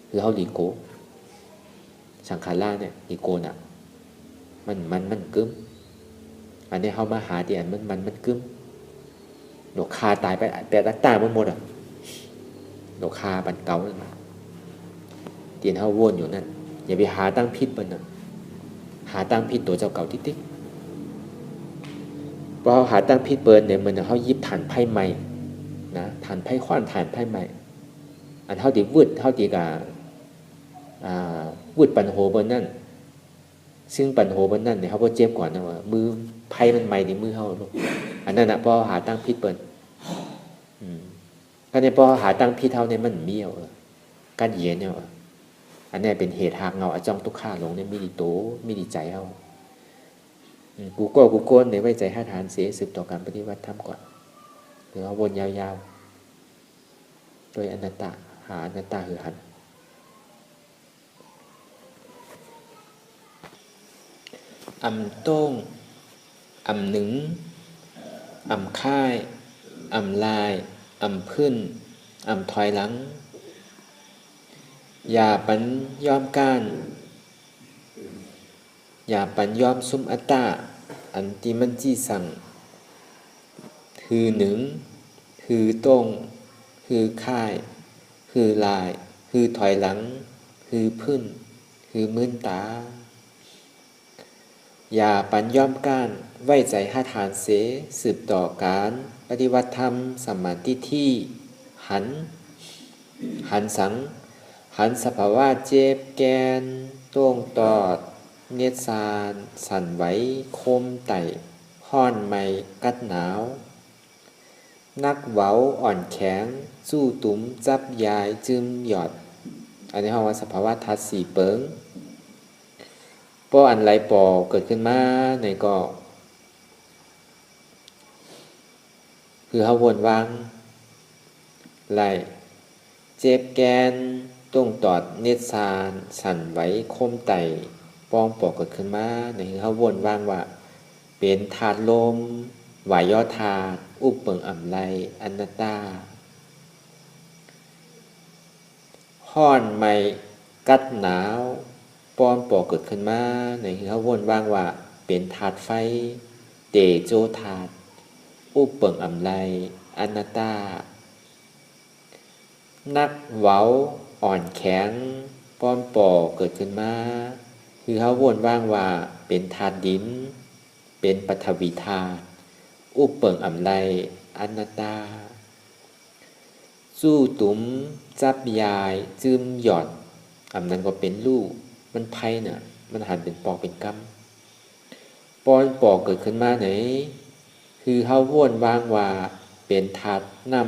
คือเฮาดีโกสังขารเนี่ยอีโกน่ะมันกึ้มอันนี้เขามาหาเดียนมันกึ้มหนกคาตายไปแต่รัตตามันหมดอ่ะหนกคาบันเก่านั่นมาเตียนเขาวนอยู่นั่นอย่าไปหาตั้งพิษมันนะหาตั้งพิษตัวเจ้าเก่าติ๊กพอหาตั้งพิษเปิดเนี่ยมันเขายิบฐานไพ่ใหม่นะฐานไพ่ข้อนฐานไพ่ใหม่อันเท่าตีวืดเท่าตีกาวืดปันโหบนนั่นซึ่งปันโหบนนั่นเนี่ยเขาก็เจ็บก่อนนะว่ามือไพ่มันใหม่ในมือเขาลูกอันนั้นนะพอหาตั้งพิษเปิดก็เนี่ยพอหาตั้งพิษเท่าเนี่ยมันเมี่ยวการเย็นเนี่ยอันนี้เป็นเหตุหักเงาจ้องทุกข้าลงเนี่ยมีดีโตมีดีใจเขากูโก้ในไว้ใจห้าฐานเสียสืบต่อการปฏิวัติธรรมก่อนหรือเขาวนยาวๆโดยอนัตตาหาอนัตตาคือหันอำโต้งอำหนึ่งอำค่ายอำลายอำพื้นอำถอยหลังอย่าปันยอมก้านอย่าปันยอมซุ่มอัตตาอันที่มันจี้สั่งคือหนึ่งคือโต้งคือค่ายคือลายคือถอยหลังคือพื้นคือมื่นตาอย่าปันย่อมก้านไว้ใจห้าฐานเสสืบต่อการปฏิวัติธรรมสัมมาทิฏฐิหันสังหันสภาวะเจ็บแกนต้วงตอดเนตรสารสั่นไหวโคมไต่ห้อนไม่กัดหนาวนักเว้าอ่อนแข็งสู้ตุ้มจับยายจึมหยอดอันนี้เขาว่าสภาวะทัดสี่เปิงพออันไรปอเกิดขึ้นมาในก็คือเขาวนวางไรเจ็บแกนต้งตอดเนตรสารสั่นไหวโคมไต่ปองปอกเกิดขึ้นมาในคือเขาวนวางว่าเป็นธาตุลมวายย่อธาตุอุปเปิงอ่ำไรอนัตตาห้อนไม่กัดหนาวปอนปอเกิดขึ้นมาในคือเขาวนว่างว่าเป็นธาตุไฟเตโจธาตุ อุปเปิงอำไลอนัตตานักเว้าอ่อนแข็งป้อนป่อเกิดขึ้นมาคือเขาวนว่างว่าเป็นธาตุดินเป็นปฐวีธาตุอุปเปิงอำไลอนัตตาสู้ตุ้มจับยายจึมหยอดอำนั้นก็เป็นลูกมันไพ่น่ะมันหันเป็นปอกเป็นกำป้อนปอกเกิดขึ้นมาไหนคือเขาวนว่างว่าเป็นธาตุน้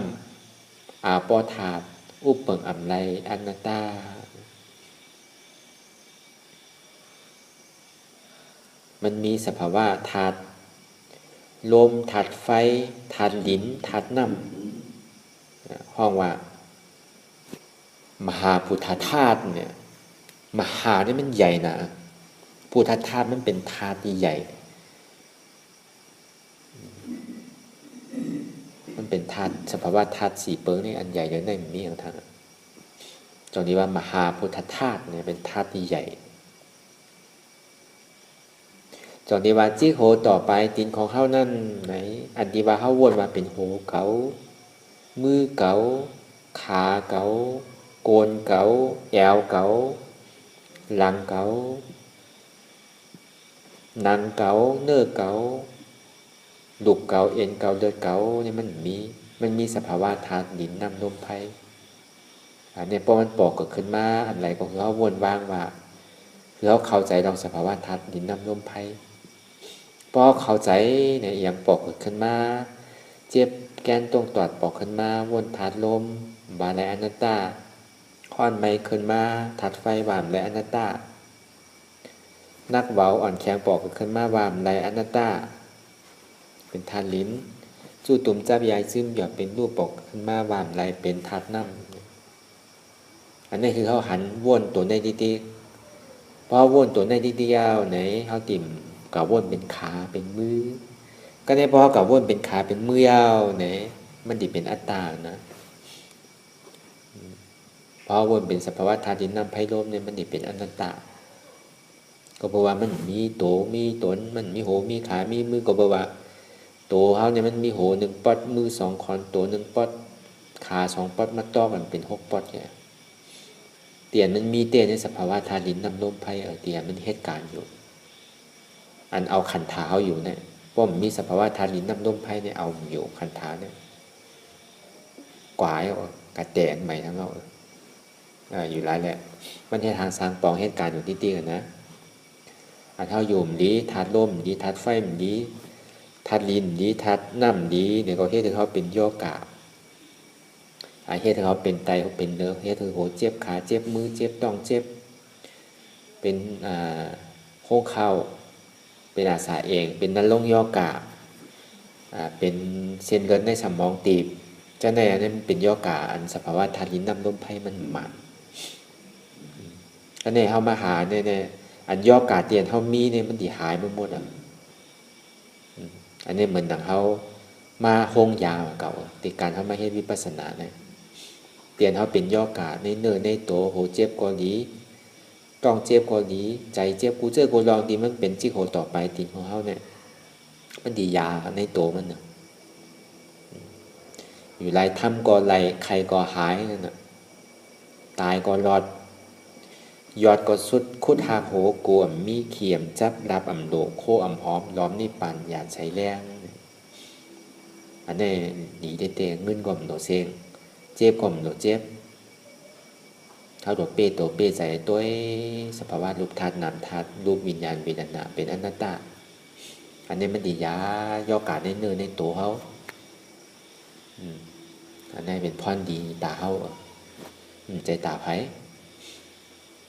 ำปอธาตุอุปเปิงอำไลอนัตตามันมีสภาวะธาตุลมธาตุไฟธาตุดินธาตุน้ำห้องว่ามหาพุทธธาตุเนี่ยมหาเนี่ยมันใหญ่นะพุทธธาตุมันเป็นธาตุที่ใหญ่มันเป็นธาตุสภาวะธาตุสี่เปิงนี่อันใหญ่เลยในมีอย่างทางตรงนี้ว่ามหาพุทธธาตุเนี่ยเป็นธาตุที่ใหญ่จนที่ว่าจิโหต่อไปตินของเขานั่นไหนอันที่ว่าเขาวนมาเป็นโหเก๋ามือเก๋าขาเก๋าโกนเก๋าแอวเก๋าหลังเก๋าหนังเก๋าเนื้อเก๋าดุกเก๋าเอ็นเก๋าเลือดเก๋าเนี่ยมันมีสภาวะธาตุดินน้ำลมไฟอันนี้พอมันปอกเกิดขึ้นมาอันไรก็คือเขาวนว่างว่าคือเขาเข้าใจลองสภาวะธาตุดินน้ำลมไฟพอเข้าใจเนี่ยอย่างปอกเกิดขึ้นมาเจ็บแกนตรงตอดปอกขึ้นมาวนธาตุลมบาและอนัตตาค่อนไม้ขึ้นมาธาตุไฟวามและอนัตตานักเว้าอ่อนแข็งปอกเกิดขึ้นมาวามและอนัตตาเป็นธาตุลิ้นจู่ตุ่มจับยายซึมหยอดเป็นรูปปอกขึ้นมาวามไรเป็นธาตุน้ำอันนี้คือเขาหันวนตัวในดิพอวนตัวในดิยาวไหนเขาติ่มกับวนเป็นขาเป็นมือก็ได้พอกับวนเป็นขาเป็นมือยาวไหนมันดิเป็นอัตตานะพอวนเป็นสภาวะธาตุดินน้ำไพลมเนี่ยมันดิเป็นอนัตตาก็เพราะว่ามันมีโตมีตนมันมีโหมีขามีมือก็เพราะว่าโตเขาเนี่ยมันมีโหหนึ่งปอดมือสองคอนโตหนึ่งปอดขาสองปอดมาต่อกันเป็นหกปอดเนี่ยเตียนมันมีเตียนในสภาวะธาตุดินน้ำลมไฟเตียนมันเหตุการณ์อยู่อันเอาขันธาอยู่เนี่ยเพราะมันมีสภาวะธาตุดินน้ำลมไฟเนี่ยเอาอยู่ขันธาเนี่ยกวายกระแตนใหม่ทั้งเราอยู่ไรแหละมันให้ทางสร้างปองเหตุการณ์อยู่ที่ตีกันนะอันเท่าอยู่มดีธาตุลมดีธาตุไฟมดีธาตุดินดีธาตุน้ำดีเนี่ยก็เฮ็ดให้เขาเป็นโยกะเฮ็ดให้เขาเป็นไตเขาเป็นเนื้อเฮ็ดให้โหเจ็บขาเจ็บมือเจ็บต้องเจ็บเป็นโค้งเข่าเป็นอาสาเองเป็นนันลงโยกะเป็นเส้นเลือดในสมองตีบจะในอันนั้นเป็นโยกะอันสภาวะธาตุดินน้ำลมไฟมันมันอันนี้เขามาหาเนี่ยอันโยกะเตียนเขามีเนี่ยมันดีหายไปหมดอันนี้เหมือนดังเขามาโฮงยาวเก่าติการเขามาเฮ็ดวิปัสสนาเนี่ยเตียนเขาเป็นโยกะในเนื้อในตัวโหเจ็บกว่านี้ต้องเจ็บกว่านี้ใจเจ็บกูเจอกูลองดีมันเป็นจิโหต่อไปติของเขาเนี่ยมันดียาในตัวมันน่ะอยู่ไรทำก็ไรใครก็หายนั่นน่ะตายก็รอดยอดก็สุดคุดหาโหกวมมีเขียมจับรับอำโดโคอำหอมล้อมนี่ปั่นหยาดใช้แรงอันนี้หนีเตะเงินก็อำโดเซงเจ็บก็อำโดเจ็บเท่าตัวเป้ตัวเป้ใจตัวสภาวะรูปธาตุนามธาตุรูปวิญญาณเวทนาเป็นอนัตตาอันนี้มันดียายอกาในเนื้อในตัวเขาอันนี้เป็นพรดีตาเขาใจตาไผ่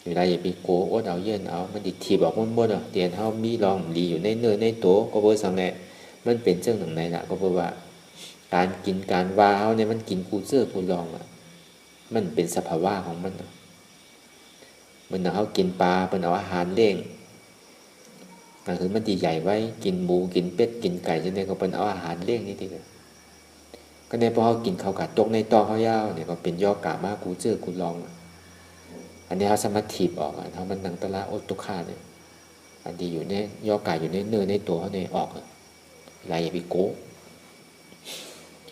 เวลาอย่าไปโกอดเอาเย็นเอามันดิทีบอกมันบ่เนาะเตียนเขามีลองดีอยู่ในเนื้อในตัวก็เบอร์สังเนี่ยมันเป็นเจ้าหนังไหนล่ะก็เพราะว่าการกินการว่าเขาเนี่ยมันกินกูเสื้อกูลองมันเป็นสภาวะของมันมันเขากินปลาเป็นเอาอาหารเลี้ยงนั่นคือมันดีใหญ่ไว้กินหมูกินเป็ดกินไก่จะเนี่ยก็เป็นเอาอาหารเลี้ยงนี่ทีเดียวก็เนี่ยพอเขากินเขากัดตกในตอเขายาวเนี่ยก็เป็นยอกามากกูเสื้อกูลองอันนี้เขาสามารถถีบออกเขามันนังตะละโอตุค่าเนี่ยอันดีอยู่ในยอกาอยู่ในเนื้อในตัวเขาเนี่ยออกอะไรอย่าไปโก้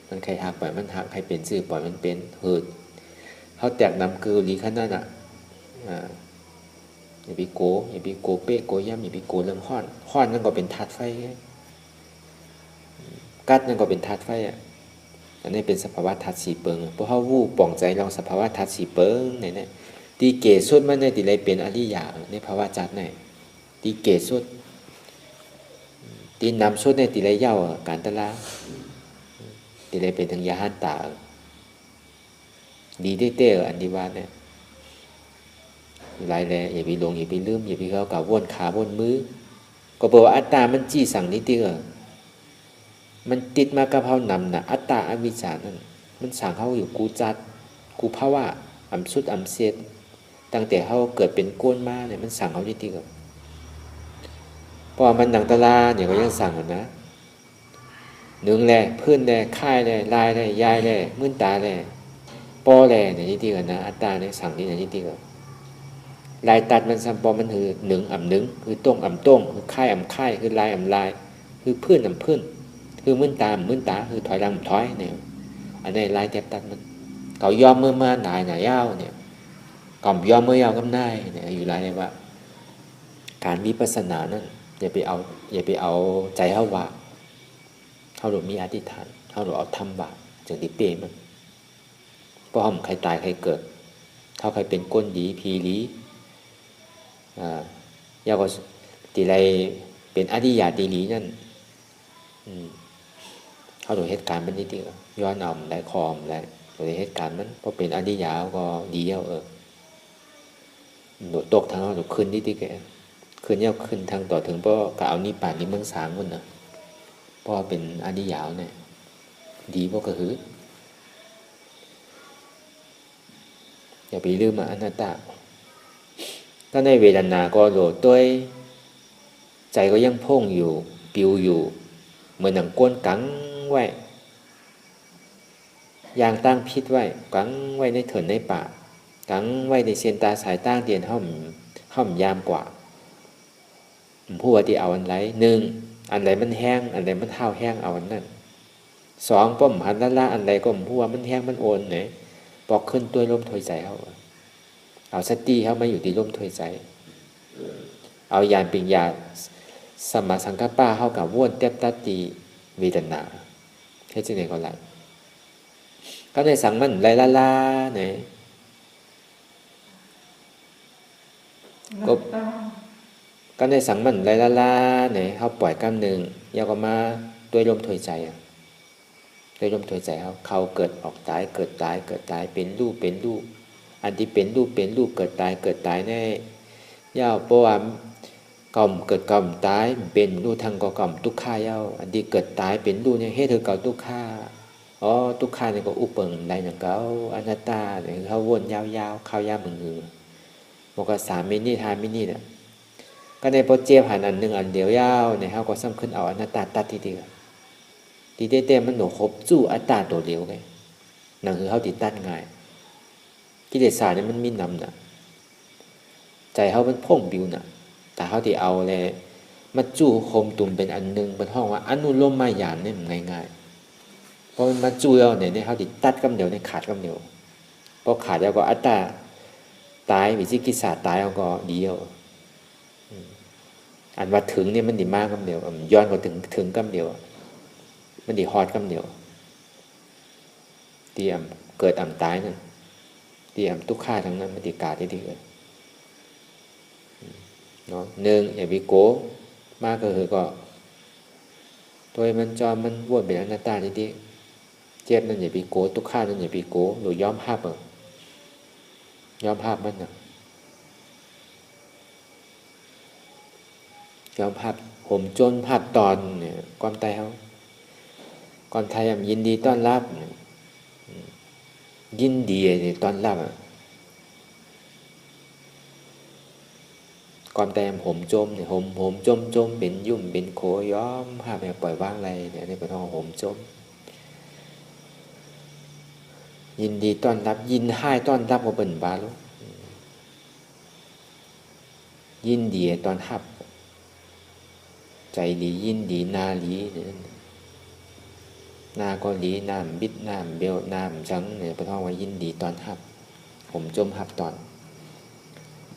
มันใครหักปล่อยมันหักใครเป็นซื่อปล่อยมันเป็นเขาแตกนำคือลีขนาดน่ะอย่าไปโกเป๊ะโกย่ำอย่าไปโกเรื่องห้อนนั่นก็เป็นธาตุไฟกัดนั่นก็เป็นธาตุไฟอันนี้เป็นสภาวะธาตุสีเปิงเพราะเขาวูบป่องใจลองสภาวะธาตุสีเปิงเนี่ยตีเกศสุดมันในติเลยเป็นอริยะในภาวะจัดไหนตีเกศสุดตีนำสุดในติเลยเย้าการตะลาติเลยเป็นทางยาหันตาดีเต้อันดีว่าเนี่ยลายแลอย่าไปหลงอย่าไปลืมอย่าไปเข้ากับวนขาวนมือก็บอกว่าอัตตามันจี้สั่งนิดเดียวมันติดมากับเขานำนะอัตตาอวิชชานั่นมันสั่งเขาอยู่กูจัดกูภาวะอำสุดอำเสียดตั้งแต่เขาเกิดเป็นก้นมาเนี่ยมันสั่งเขานิดเดียวพอมันดังตะลาเนี่ยก็ยังสั่งนะหนึ่งแลเพื่อนแลค่ายแลลายแลยายแลมื่นตาแลปอแลเนี่ยนิดเดียวนะอัตตาเนี่ยสั่งนี่นิดเดียวลายตัดมันสัมปอมันคือหนึ่งอ่ำหนึ่งคือต้งอ่ำต้งคือค่ายอ่ำค่ายคือลายอ่ำลายคือเพื่อนอ่ำเพื่อนคือมื่นตาคือถอยหลังถอยเนี่ยอันนี้ลายแทบตัดมันเขายอมเมื่อมาหน่ายาวเนี่ยก่อมยอมเมื่อยาวกำได้เนี่ยอยู่ลายเลยว่าการวิปัสสนานั้นอย่าไปเอาใจเข้าว่าเข้าหลุดมีอธิษฐานเข้าหลุดเอาทำบาปจึงติเปมันเพราะใครตายใครเกิดเท่าใครเป็นก้นดีพีลียาวก็ตีไรเป็นอริยาตีลีนั่นเขาดูเหตุการณ์มันนิดเดียวย้อนอ่ำและคอมและดูเหตุการณ์มันพอเป็นอริยาก็ดีแล้วหนูตกทางหนูขึ้นนิดเดียวขึ้นเย้าขึ้นทางต่อถึงเพราะกเอานิป่านนี้เมืองสางมันนะเพราะเป็นอริยาเนี่ยดีเพราะก็คืออย่าไปลืมอนัตตาถ้าในเวทนาก็โหลดด้วยใจก็ยังพ่งอยู่ปิวอยู่เหมือนหนังก้นกังไว้ยางตั้งพิษไว้กังไว้ในเถินในป่ากังไว้ในเส้นตาสายตั้งเดียนห้อมยามกว่าผู้ว่าที่เอาอันไรหนึ่งอันไรมันแห้งอันไรมันเท้าแห้งเอาอันนั้นสองป้อมหันละอันไรก็ผู้ว่ามันแห้งมันโอนเนี่ยปอกขึ้นตัวลมถอยใจเอาสติเข้ามาอยู่ที่ลมถอยใจเอายานปิญญาสมาสังกัปปะเข้ากับว่นเต็บตัดตีเวทนาให้จึงไหนก็ไรก็ในสังมันไรละเนี่ยก็ในสังมันไรละเนี่ยเขาปล่อยกำหนึ่งยาวก็มาด้วยลมถอยใจด้วยลมถอยใจเขาเกิดออกตายเกิดตายเป็นรูปอันที่เป็นรูปเกิดตายแน่ยาวเพราะว่าก่อมเกิดก่อมตายเป็นรูทางก่อมทุกข้าเย้าอันที่เกิดตายเป็นรูเนี่ยให้เธอเก่าทุกข้าทุกข้าเนี่ยก็อุปเปิงได้อย่างเก่าอนัตตาเนี่ยเขาวนยาวๆเข้ายามมือบอกว่า3 มินิทามินิเนี่ยก็ในโปรเจกต์ผ่านอันหนึ่งอันเดียวยาวเนี่ยเขาก็ซ้ำขึ้นเอาอนัตตาตัดทีเดียวทีเต้มันหนูครบจู่อัตตาตัวเดียวไงนั่นคือเขาติดตั้งง่ายกิเลสศาสตร์เนี่ยมันมีนำน่ะใจเขามันพ่งบิวน่ะแต่เขาที่เอาเลยมาจู่โคมตุ่มเป็นอันนึงเป็นห้องว่าอนุโลมมายานเนี่ยมันง่ายๆเพราะมันมาจู่เอาเนี่ยเขาติดตัดกำเดียวเนี่ยขาดกำเดียวพอขาดแล้วก็อัตตาตายวิจิกิจศาสตร์ตายเอาก็เดียวอันว่าถึงเนี่ยมันดีมากกำเดียวย้อนก็ถึงกำเดียวมันดีฮอดกำเดียวเตรียมเกิดตายนั่นเตรียมทุกข้าทั้งนั้นมันดีกาได้ดีเลยเนาะหนึ่งอย่าไปโกมากก็คือก็ตัวมันจอมมันวนเป็นอนัตตานิดเจ็บนั่นอย่าไปโกทุกข้านั่นอย่าไปโกหรือย้อมภาพย้อมภาพมันนะย้อมภาพห่มจนภาพตอนเนี่ยความตายเขาก่อนไทยยินดีต้อนรับยินดีเนี่ยต้อนรับก่อนแต่ห่มจมเนี่ยห่มจมเป็นยุ่มเป็นโขย้อมภาพเนี่ยปล่อยวางอะไรเนี่ยนี่เป็นห้องห่มจมยินดีต้อนรับยินให้ต้อนรับก็เป็นบาลุยินดีตอนหับใจดียินดีนาลีเนี่ย นาเกาหลีน้ำบิดน้ำเบลน้ำจังเนี่ยเป็นห้องว่ายินดีตอนหับผมจมหับตอน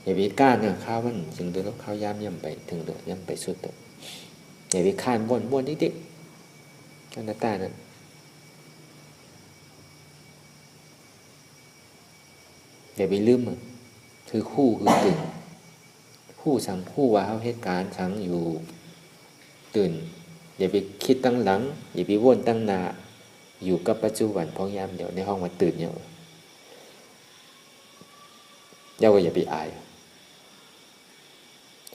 อย่าไปก้านเนี่ยข้าวมันจึงเดือดข้าวยามย่ำไปถึงเดือดย่ำไปสุดเดือดอย่าไปข้านบ้วนนิดๆนั่นตานั่นอย่าไปลืมคือคู่คือตื่นคู่สั่งคู่ว่าเขาเหตุการณ์สั่งอยู่ตื่นอย่าไปคิดตั้งหลังอย่าไปวนตั้งหน้าอยู่กับปัจจุบันพอยามเดี๋ยวในห้องมาตื่นเนี่ยย่าก็อย่าไปอาย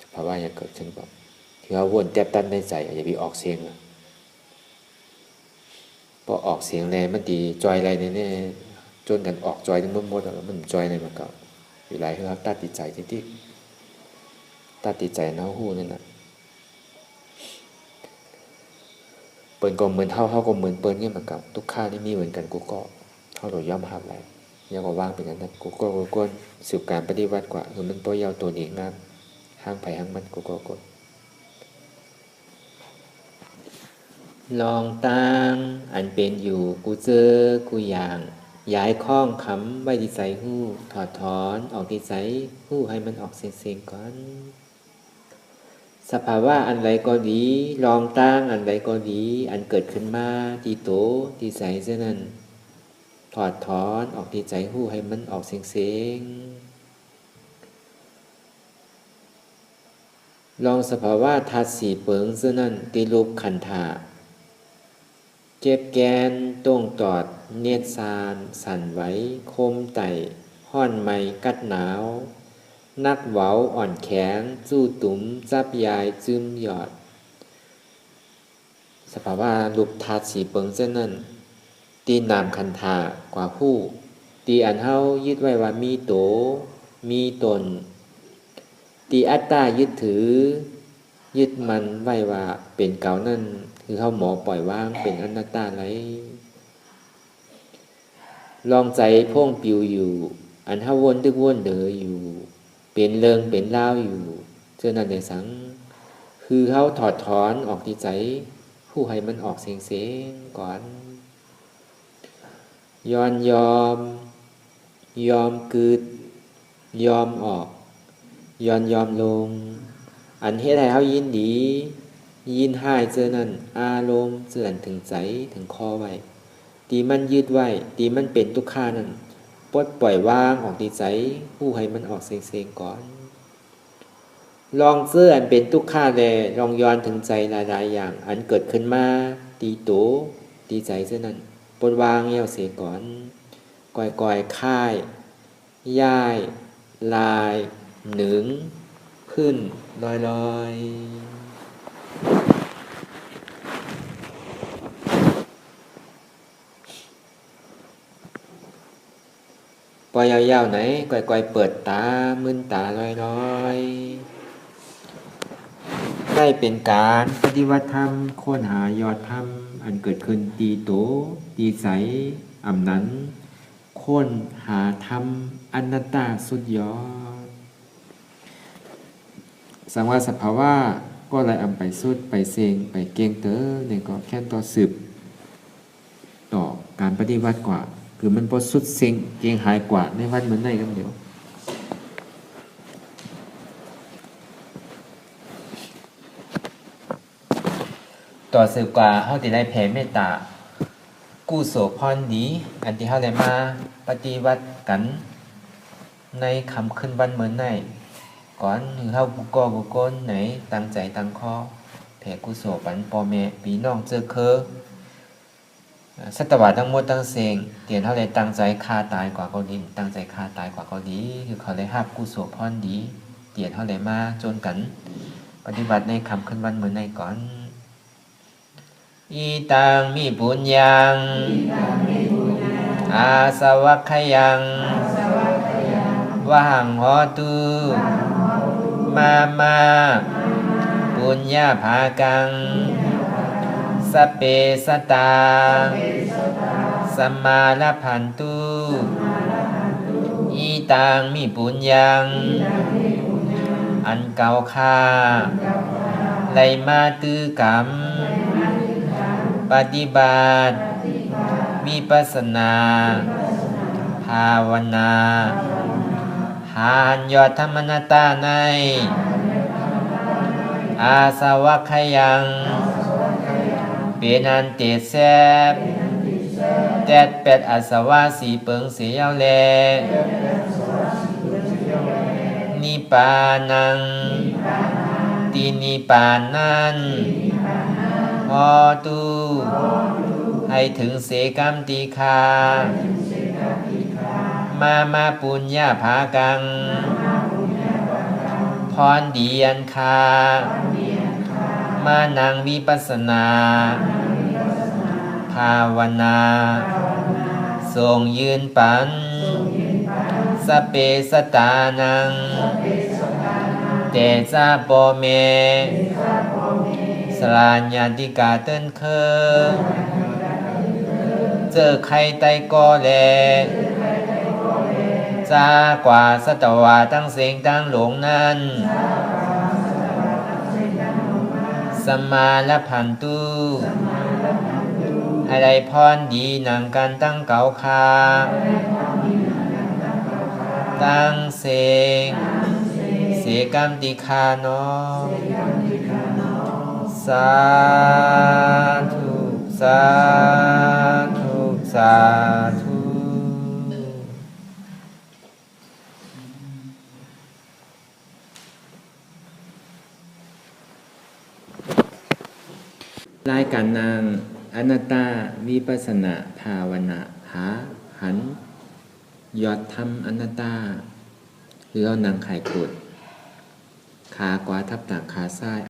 เพราะว่าอย่าเกิดขึ้นก่อนที่ว่าวนแทบตันในใจอย่าไปออกเสียงพอออกเสียงแรงมันดีจอยอะไรเนี่ยจนกันออกจอยทั้งหมดแล้วมันจอยในมันก็เวลาที่เขาตัดติดใจที่ตัดติดใจน้าหูนั่นน่ะเปิดก็เหมือนเท่าก็เหมือนเปิดเนี่ยมันกับทุกข้าที่มีเหมือนกันกูก็เท่าเราย่อมหับแล้วยังก็ว่างเป็นอย่างนั้นกูก็สืบการปฏิวัติกว่าคือมันตัวยาวตัวนี้งามห้างไผ่ห้างมันกูก็ลองตั้งอันเป็นอยู่กูเจอกูอย่างย้ายข้องคำไว้ที่ใส่หู้ถอดถอนออกที่ใส่หู้ให้มันออกเสียงก่อนสภาวะอันใดก็ดีลองตั้งอันใดก็ดีอันเกิดขึ้นมาที่โตที่ใส่เช่นนั้นถอดถอนออกที่ใจหู้ให้มันออกเสียงลองสภาวะธาตุสี่เปิงเช่นนั้นตีรูปขันธะเจ็บแกนต้งตอดเนียดซานสั่นไหวคมไต่ห้อนไม้กัดหนาวนักเว้าอ่อนแข็งจู้ตุ๋มจับยายจึมหยอดสภาวะรูปธาตุสี่เปิงเช่นนั้นตีนามคันธากว่าผู้ตีอันเฮายึดไว้ว่ามีโตมีตนตีอัตตายึดถือยึดมันไว้ว่าเป็นเก่านั่นคือเฮาหมอปล่อยวางเป็นอนัตตาไรลองใจพ่งปิวอยู่อันเฮาวนดึกวนเดออยู่เป็นเริงเป็นล่าวอยู่เจ้านั่นในสังคือเฮาถอดถอนออกที่ใจผู้ให้มันออกเสียงก่อนยอมกึดยอมออกยอมลงอันเฮ็ดให้เฮายินดียินหายเจอนั่นอารมณ์เสื่อนถึงใจถึงคอไว้ตีมันยึดไว้ตีมันเป็นทุกข์นั่นปลดปล่อยวางออกที่ใจผู้ให้มันออกเสียงก่อนลองเสื่อนเป็นทุกข์แลลองย้อนถึงใจหลายๆอย่างอันเกิดขึ้นมาตีโตตีใจเจอนั่นปลดวางเหี่ยวเสียก่อนก่อยค่ายย่ายลายหนึ่งขึ้นลอยปล่อยยาวๆไหนก่อยเปิดตามึนตาลอยได้เป็นการปฏิวัติธรรมค้นหายอดธรรมอันเกิดขึ้นตีโตตีใสอำนั้นค้นหาธรรมอนัตตาสุดยอดสังว่าสภาวะก็ไหลอำไปสุดไปเซงไปเก่งเตอเนี่ยก็แค่ต่อสืบต่อการปฏิวัติกว่าคือมันพอสุดเซงเก่งหายกว่าในวันเหมือนในกันเดียวต่อสืบกว่าเขาจะได้แผ่เมตตากู้โสพรดีอันที่เขาได้มาปฏิวัติกันในคำขึ้นวันเหมือนในก่อนคือเขาบุกลไหนตั้งใจตั้งข้อแผ่กุศลปันพ่อแม่พี่น้องเจอเคอสัตวะทั้งหมดทั้งเสงเตียนเขาเลยตั้งใจฆ่าตายกว่าเขาดีตั้งใจฆ่าตายกว่าเขาดีคือเขาเลยหับกุศลพรดีเตียนเขาเลยมาจนกันปฏิบัติในคำขึ้นวันเหมือนในก่อนอีตังมีบุญยังอาสวัคยังวะหังหอตุมาปุญญาภากังสเปสตาสัมมาลพันตุอีตังมีบุญยังอันเก่าค่าไลมาตือกรรมปฏิบัติ วิปัสสนาภาวนาหานยอดธรรมนาตาในอาสวัคยังเป็นอันเตแซบแตดเป็ดอาสวะสีเปิงเสียวแลนิปานังตีนิปานนั้นพอตูให้ถึงเสกัมติคามาปุญญาภากังพรดียันคามานังวิปัสสนาภาวนาทรงยืนปันสเปสตานังเตจาโปเมสลาญญาติกาเติ้นเคอเจอใครไตก็แลจากว่าสัตวาตั้งเสียงตั้งหลงนั้นสมมาละพันตุอะไรพรดีนำกันตั้งเก่าคาตั้งเสียงเสกัมติคาโนสาธุสาธุสาธุรายการนางอนัตตาวิปัสสนาภาวนาหาหันยอดธรรมอนัตตาคือเอานางไข่กุดขากวาทับต่างขาซ้าย